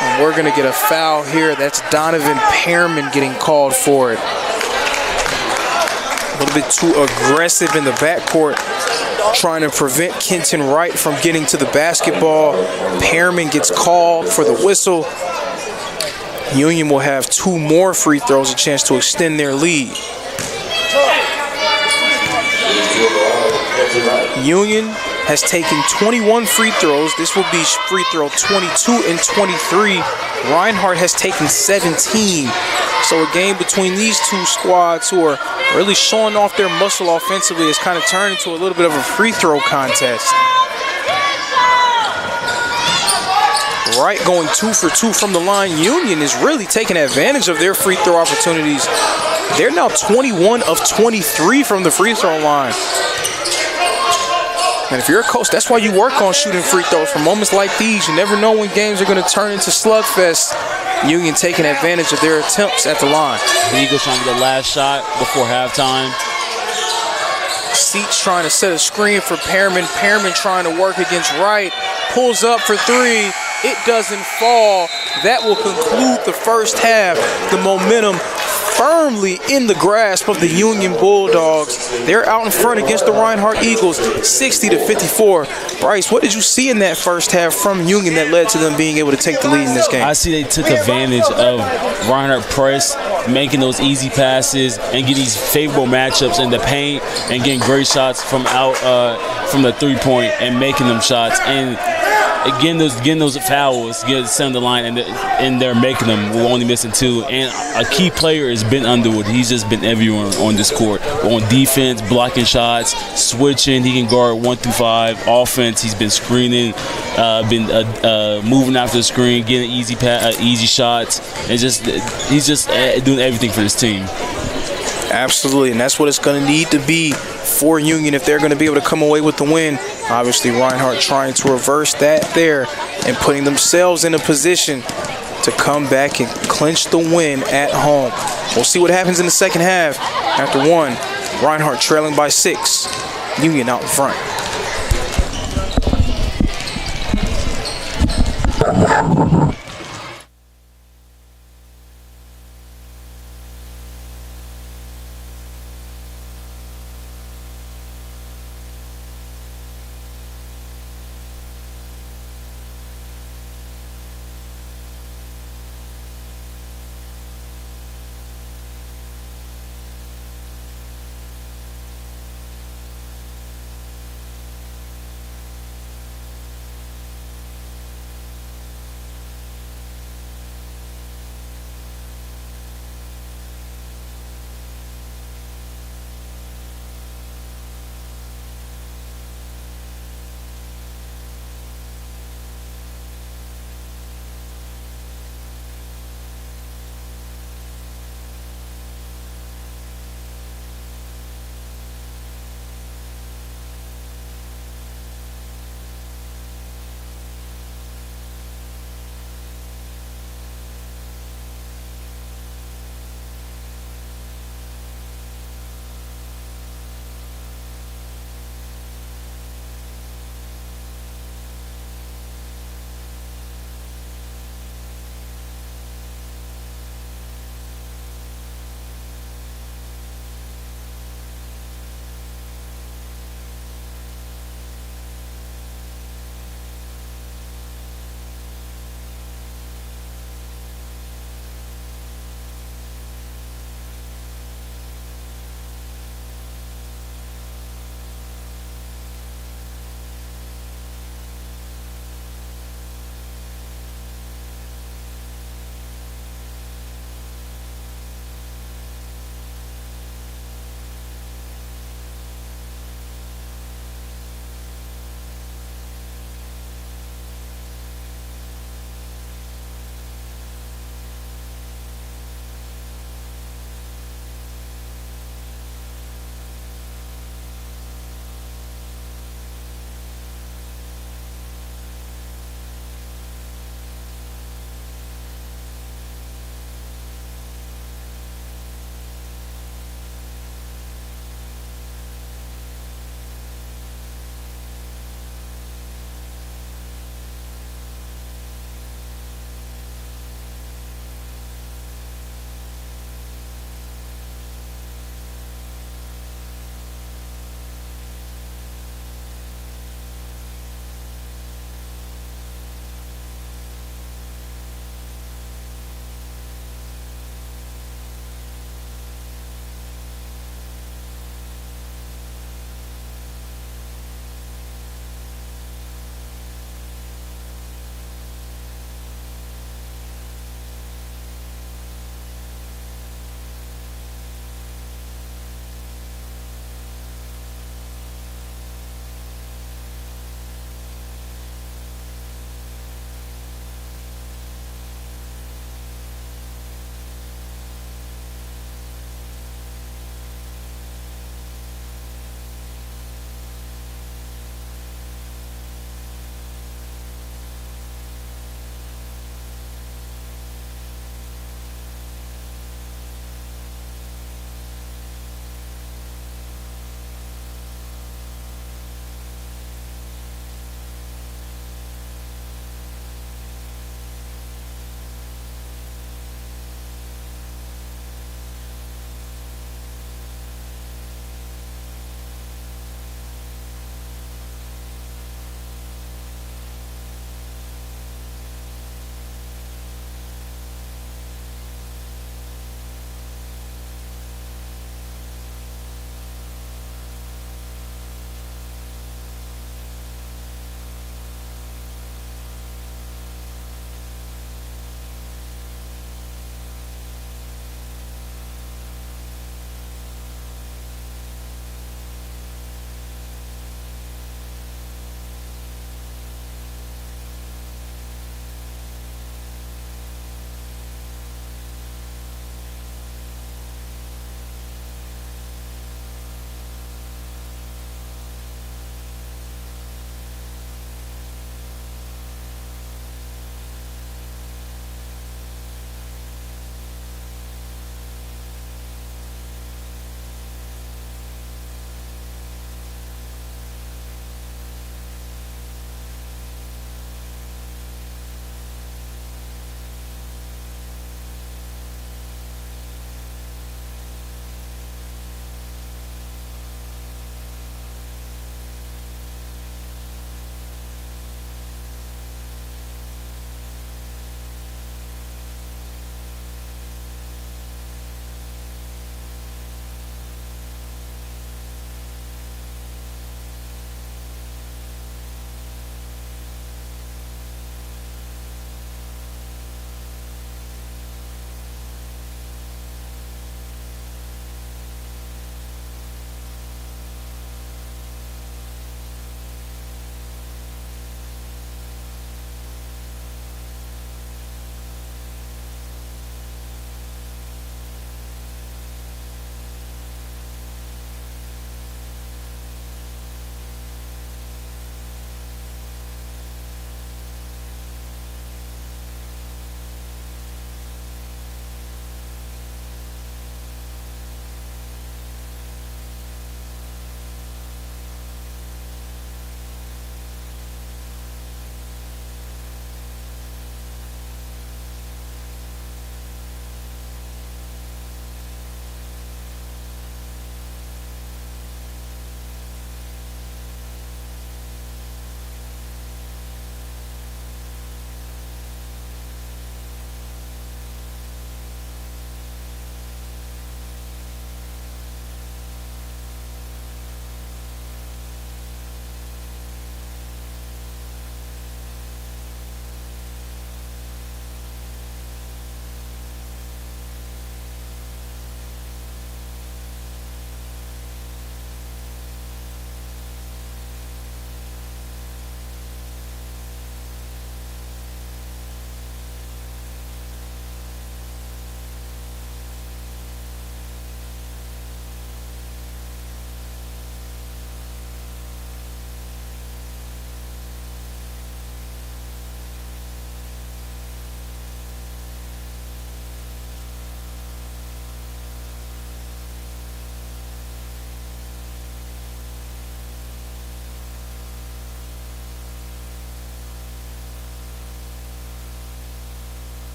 And we're going to get a foul here. That's Donovan Pearman getting called for it. A little bit too aggressive in the backcourt, trying to prevent Kenton Wright from getting to the basketball. Pearman gets called for the whistle. Union will have 2 more free throws, a chance to extend their lead. Union has taken 21 free throws. This will be free throw 22 and 23. Reinhardt has taken 17. So a game between these two squads who are really showing off their muscle offensively has kind of turned into a little bit of a free throw contest. Wright going 2 for 2 from the line. Union is really taking advantage of their free throw opportunities. They're now 21 of 23 from the free throw line. And if you're a coach, that's why you work on shooting free throws for moments like these. You never know when games are going to turn into slugfest. Union taking advantage of their attempts at the line. The Eagles trying to get the last shot before halftime. Seats trying to set a screen for Pearman. Pearman trying to work against Wright. Pulls up for 3. It doesn't fall. That will conclude the first half. The momentum firmly in the grasp of the Union Bulldogs. They're out in front against the Reinhardt Eagles, 60-54. Bryce, what did you see in that first half from Union that led to them being able to take the lead in this game? I see they took advantage of Reinhardt press, making those easy passes and getting these favorable matchups in the paint and getting great shots from out from the three-point and making them shots. And getting those fouls, getting sent on the line, and they're making them. We're only missing 2. And a key player is Ben Underwood. He's just been everywhere on this court. On defense, blocking shots, switching. He can guard 1 through 5. Offense, he's been screening, been moving after the screen, getting easy shots, and he's just doing everything for this team. Absolutely, and that's what it's going to need to be for Union if they're going to be able to come away with the win. Obviously, Reinhardt trying to reverse that there and putting themselves in a position to come back and clinch the win at home. We'll see what happens in the second half. After 1, Reinhardt trailing by 6. Union out in front.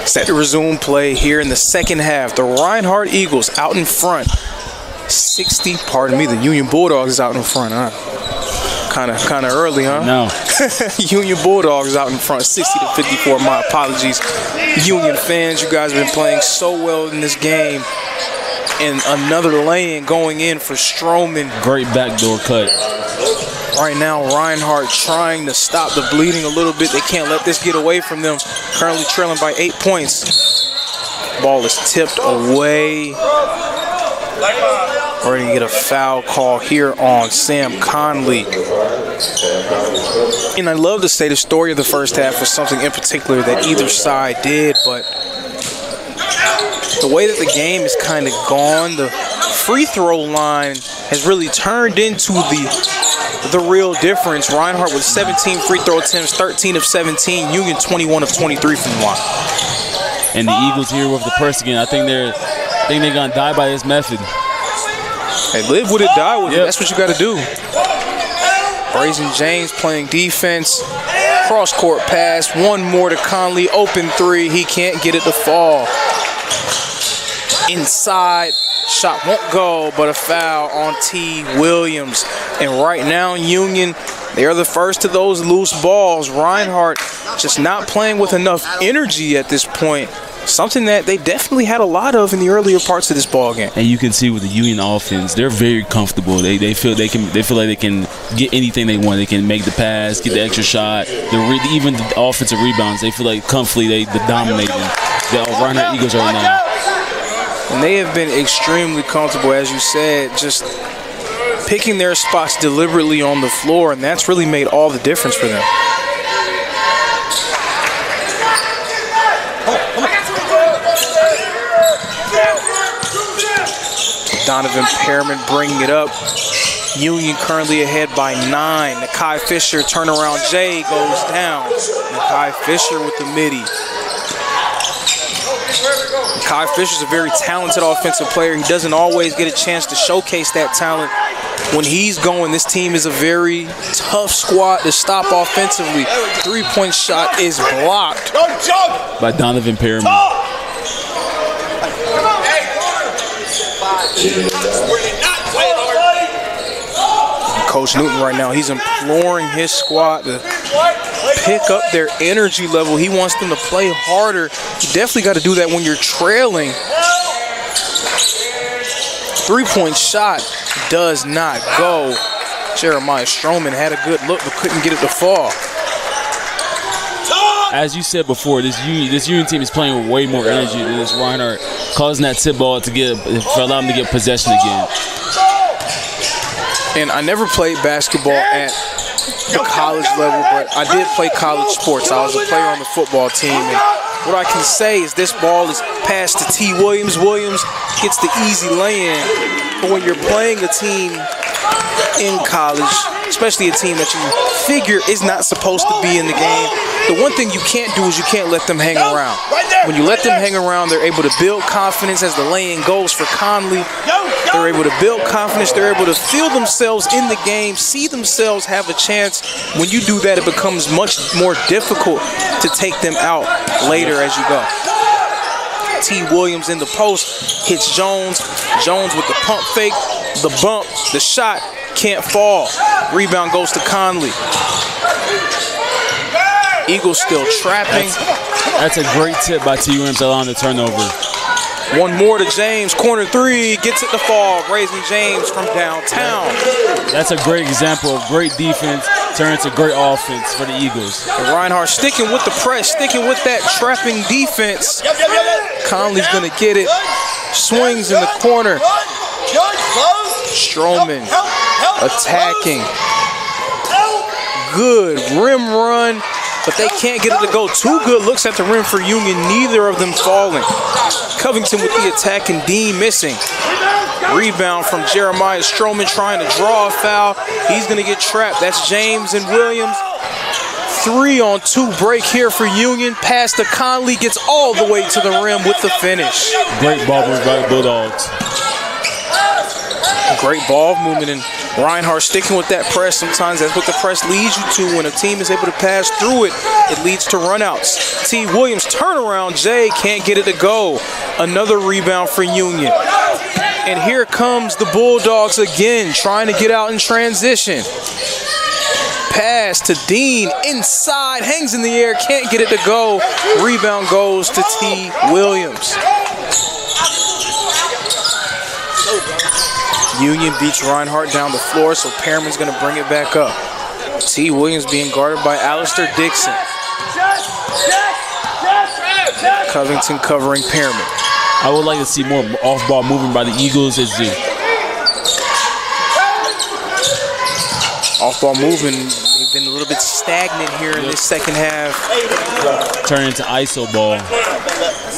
Set to resume play here in the second half. The Reinhardt Eagles out in front. The Union Bulldogs is out in front, huh? Kind of early, huh? No. Union Bulldogs out in front, 60-54. My apologies, Union fans. You guys have been playing so well in this game. And another lay-in going in for Stroman. Great backdoor cut. Right now, Reinhardt trying to stop the bleeding a little bit. They can't let this get away from them. Currently trailing by 8 points. Ball is tipped away. We're going to get a foul call here on Sam Conley. And I love to say the story of the first half was something in particular that either side did, but the way that the game is kind of gone, the free throw line has really turned into the real difference. Reinhardt with 17 free throw attempts, 13 of 17. Union 21 of 23 from the line. And the Eagles here with the press again. I think they're gonna die by this method. Hey, live with it, die with it. That's what you got to do. Brazen James playing defense. Cross-court pass. One more to Conley. Open three. He can't get it to fall. Inside. Shot won't go, but a foul on T. Williams. And right now, Union, they are the first of those loose balls. Reinhardt just not playing with enough energy at this point. Something that they definitely had a lot of in the earlier parts of this ball game. And you can see with the Union offense, they're very comfortable. They feel like they can get anything they want. They can make the pass, get the extra shot. Even the offensive rebounds, they feel like comfortably they're dominating the Reinhardt Eagles right now. And they have been extremely comfortable, as you said, just picking their spots deliberately on the floor, and that's really made all the difference for them. Donovan Pearman bringing it up. Union currently ahead by 9. Nakai Fisher, turnaround J goes down. Nakai Fisher with the midi. Nakai Fisher's a very talented offensive player. He doesn't always get a chance to showcase that talent. When he's going, this team is a very tough squad to stop offensively. Three-point shot is blocked by Donovan Pearman. Coach Newton right now, he's imploring his squad to pick up their energy level. He wants them to play harder. You definitely got to do that when you're trailing. Three-point shot does not go. Jeremiah Stroman had a good look but couldn't get it to fall. As you said before, this Union team is playing with way more energy than this Reinhardt, causing that tip ball to allow them to get possession again. And I never played basketball at the college level, but I did play college sports. I was a player on the football team, and what I can say is this ball is passed to T. Williams. Williams gets the easy lay-in, but when you're playing a team in college, especially a team that you figure is not supposed to be in the game, the one thing you can't do is you can't let them hang around. When you let them hang around, they're able to build confidence as the lay-in goes for Conley. They're able to build confidence. They're able to feel themselves in the game, see themselves have a chance. When you do that, it becomes much more difficult to take them out later as you go. T. Williams in the post, hits Jones. Jones with the pump fake, the bump, the shot, can't fall. Rebound goes to Conley. Eagles still trapping. That's a great tip by T. Williams allowing the turnover. One more to James, corner three, gets it to fall. Brazen James from downtown. That's a great example of great defense turns to great offense for the Eagles. And Reinhardt sticking with the press, sticking with that trapping defense. Conley's gonna get it. Swings in the corner. Stroman attacking. Good rim run, but they can't get it to go. Two good looks at the rim for Union, neither of them falling. Covington with the attack and Dean missing. Rebound from Jeremiah Stroman trying to draw a foul. He's going to get trapped. That's James and Williams. 3-on-2 break here for Union. Pass to Conley, gets all the way to the rim with the finish. Great ball movement by the Bulldogs. Great ball movement, and Reinhardt sticking with that press. Sometimes that's what the press leads you to. When a team is able to pass through it, it leads to runouts. T. Williams turnaround. Jay can't get it to go. Another rebound for Union. And here comes the Bulldogs again, trying to get out in transition. Pass to Dean, inside, hangs in the air, can't get it to go. Rebound goes to T. Williams. Union beats Reinhardt down the floor, so Pearman's going to bring it back up. T. Williams being guarded by Alistair Dixon. Covington covering Pearman. I would like to see more off-ball movement by the Eagles as the off-ball movement. They've been a little bit stagnant here in this second half. Turn into ISO ball.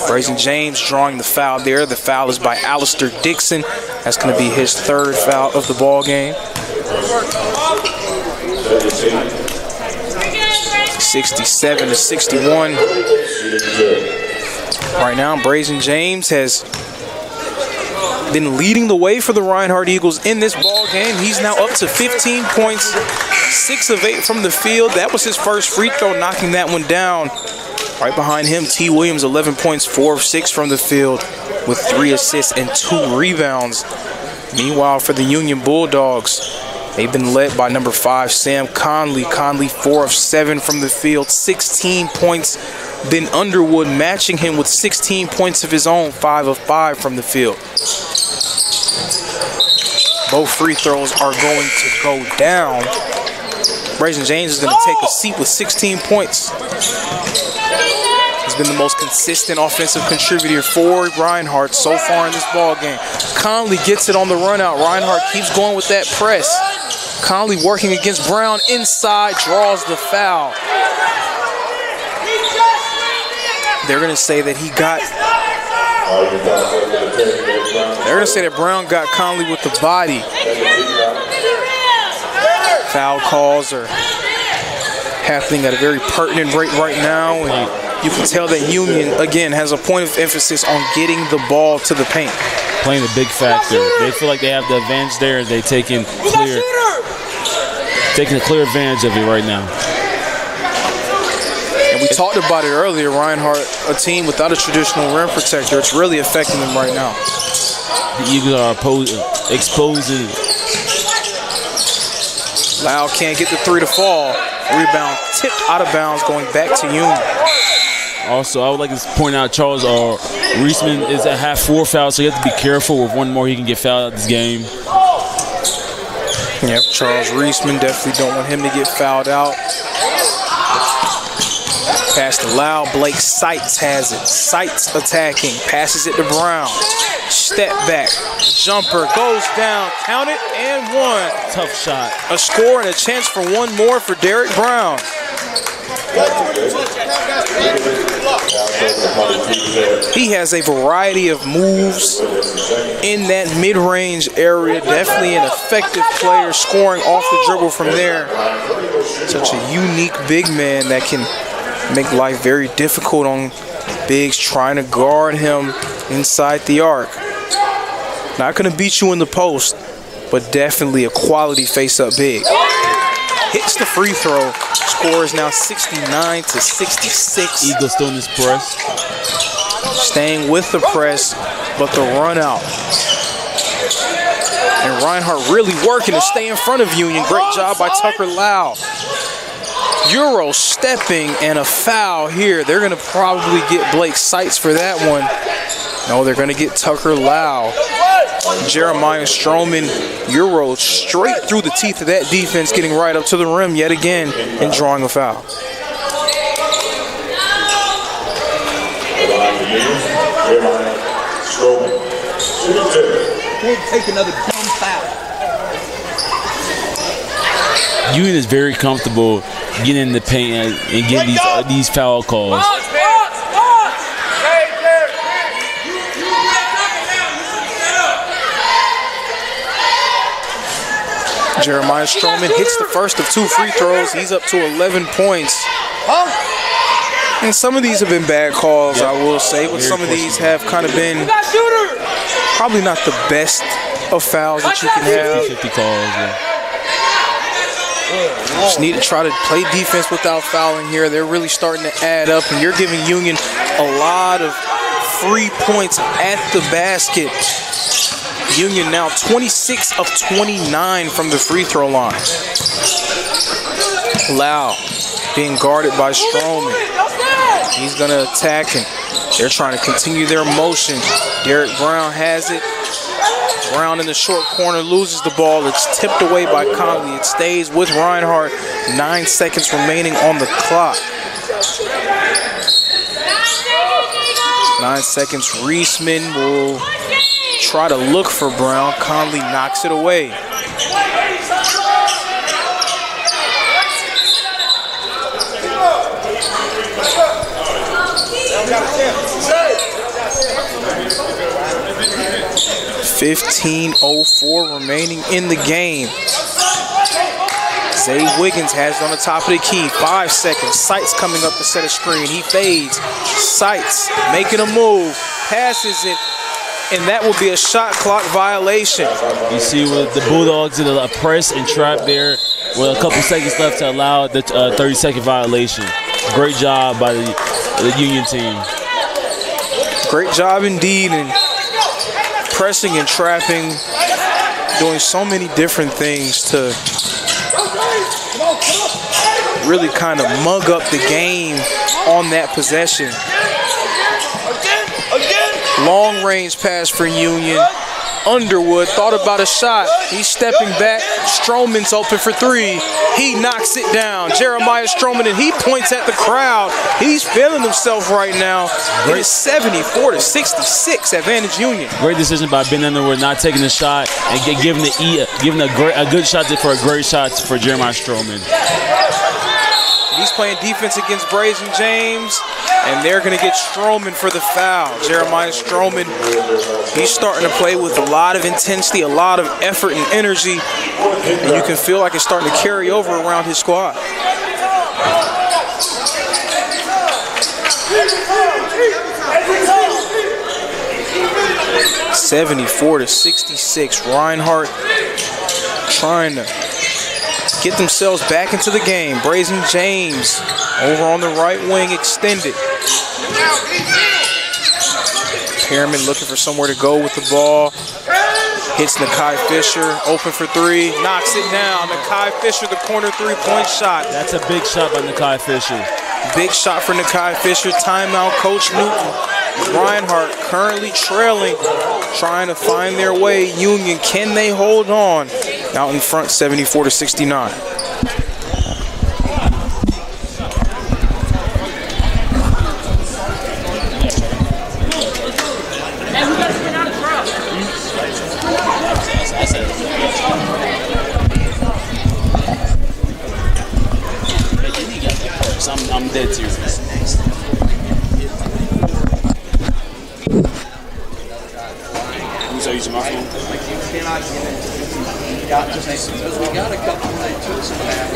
Brazen James drawing the foul there. The foul is by Alistair Dixon. That's going to be his third foul of the ball game. 67-61. Right now, Brazen James has been leading the way for the Reinhardt Eagles in this ball game. He's now up to 15 points, 6 of 8 from the field. That was his first free throw, knocking that one down. Right behind him, T. Williams, 11 points, 4 of 6 from the field with 3 assists and 2 rebounds. Meanwhile, for the Union Bulldogs, they've been led by number 5, Sam Conley. Conley, 4 of 7 from the field, 16 points. Ben Underwood matching him with 16 points of his own, 5 of 5 from the field. Both free throws are going to go down. Brazen James is going to take a seat with 16 points. He's been the most consistent offensive contributor for Reinhardt so far in this ball game. Conley gets it on the run out. Reinhardt keeps going with that press. Conley working against Brown inside, draws the foul. They're going to say that Brown got Conley with the body. Foul calls are happening at a very pertinent rate right now, and you can tell that Union, again, has a point of emphasis on getting the ball to the paint. Playing a big factor. They feel like they have the advantage there. They're taking a clear advantage of it right now. And we talked about it earlier, Reinhardt, a team without a traditional rim protector. It's really affecting them right now. The Eagles are exposing. Lau can't get the 3 to fall. Rebound tipped out of bounds, going back to Union. Also, I would like to point out Charles Reisman is at half 4 fouls, so you have to be careful. With one more, he can get fouled out this game. Yep, Charles Reisman, definitely don't want him to get fouled out. Pass to Lau. Blake Seitz has it. Seitz attacking. Passes it to Brown. Step back. Jumper goes down. Count it and one. Tough shot. A score and a chance for one more for Derek Brown. He has a variety of moves in that mid-range area. Definitely an effective player, scoring off the dribble from there. Such a unique big man that can make life very difficult on bigs trying to guard him inside the arc. Not going to beat you in the post, but definitely a quality face-up big. Hits the free throw. Score is now 69-66. Eagles still in this press. Staying with the press, but the run out. And Reinhardt really working to stay in front of Union. Great job by Tucker Lau. Euro stepping and a foul here. They're going to probably get Blake Seitz for that one. No, they're going to get Tucker Lau. Jeremiah Stroman, Euro straight through the teeth of that defense, getting right up to the rim yet again and drawing a foul. Can't take another dumb foul. Union is very comfortable getting in the paint and getting these foul calls. Jeremiah Stroman hits the first of 2 free throws. He's up to 11 points. And some of these have been bad calls, I will say, but some of these have kind of been probably not the best of fouls that you can have. 50 calls, yeah. Just need to try to play defense without fouling here. They're really starting to add up, and you're giving Union a lot of free points at the basket. Union now 26 of 29 from the free throw line. Lau being guarded by Stroman. He's going to attack, and they're trying to continue their motion. Derek Brown has it. Brown in the short corner loses the ball. It's tipped away by Conley. It stays with Reinhardt. 9 seconds remaining on the clock. 9 seconds. Reisman will try to look for Brown. Conley knocks it away. $15:04 remaining in the game. Zay Wiggins has it on the top of the key. 5 seconds. Sights coming up to set a screen. He fades. Sights making a move. Passes it. And that will be a shot clock violation. You see with the Bulldogs did a press and trap there with a couple seconds left to allow the 30-second violation. Great job by the Union team. Great job indeed in pressing and trapping, doing so many different things to really kind of mug up the game on that possession. Long range pass for Union. Underwood thought about a shot. He's stepping back. Stroman's open for three. He knocks it down. Jeremiah Stroman, and he points at the crowd. He's feeling himself right now. It is 74-66 advantage Union. Great decision by Ben Underwood not taking the shot and giving a good shot for a great shot for Jeremiah Stroman. He's playing defense against Brazen James, and they're going to get Stroman for the foul. Jeremiah Stroman, he's starting to play with a lot of intensity, a lot of effort and energy, and you can feel like it's starting to carry over around his squad. $74-66. Reinhardt trying to get themselves back into the game. Brazen James over on the right wing extended. Perriman looking for somewhere to go with the ball. Hits Nakai Fisher, open for three, knocks it down. Nakai Fisher, the corner three-point shot. That's a big shot by Nakai Fisher. Big shot for Nakai Fisher. Timeout, Coach Newton. Reinhardt currently trailing, trying to find their way. Union, can they hold on? Out in front, 74-69. I'm dead serious. Using my phone. We got a couple of tools in that.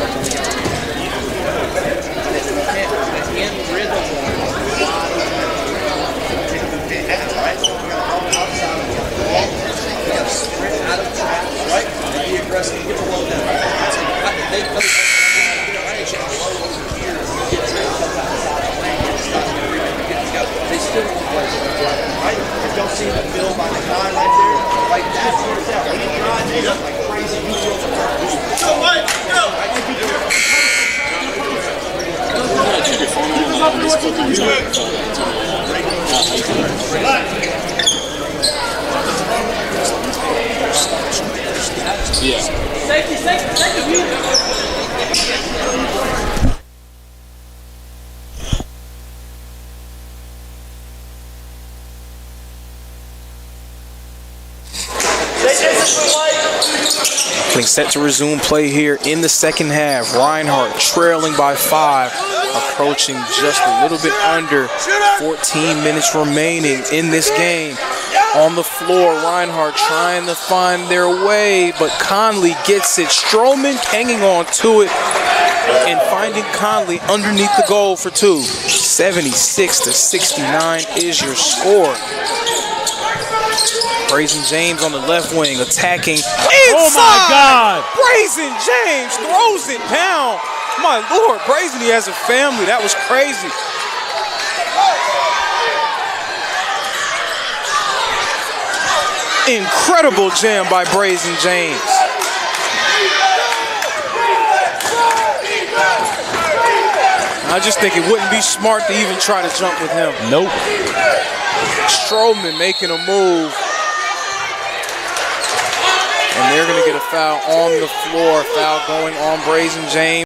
In rhythm, right? We got to sprint out of traffic, right? Be aggressive, get below that. They go right, they still won't play, right? You don't see the fill by the guy right there. Like that's yourself. When you try and do like crazy, you feel the Yeah. Safety. Set to resume play here in the second half. Reinhardt trailing by 5, approaching just a little bit under 14 minutes remaining in this game. On the floor, Reinhardt trying to find their way, but Conley gets it. Stroman hanging on to it and finding Conley underneath the goal for two. 76-69 is your score. Brazen James on the left wing attacking inside. Oh my God! Brazen James throws it down. My Lord, Brazen, he has a family. That was crazy. Incredible jam by Brazen James. I just think it wouldn't be smart to even try to jump with him. Nope. Strowman making a move. And they're going to get a foul on the floor. Foul going on Brazen James.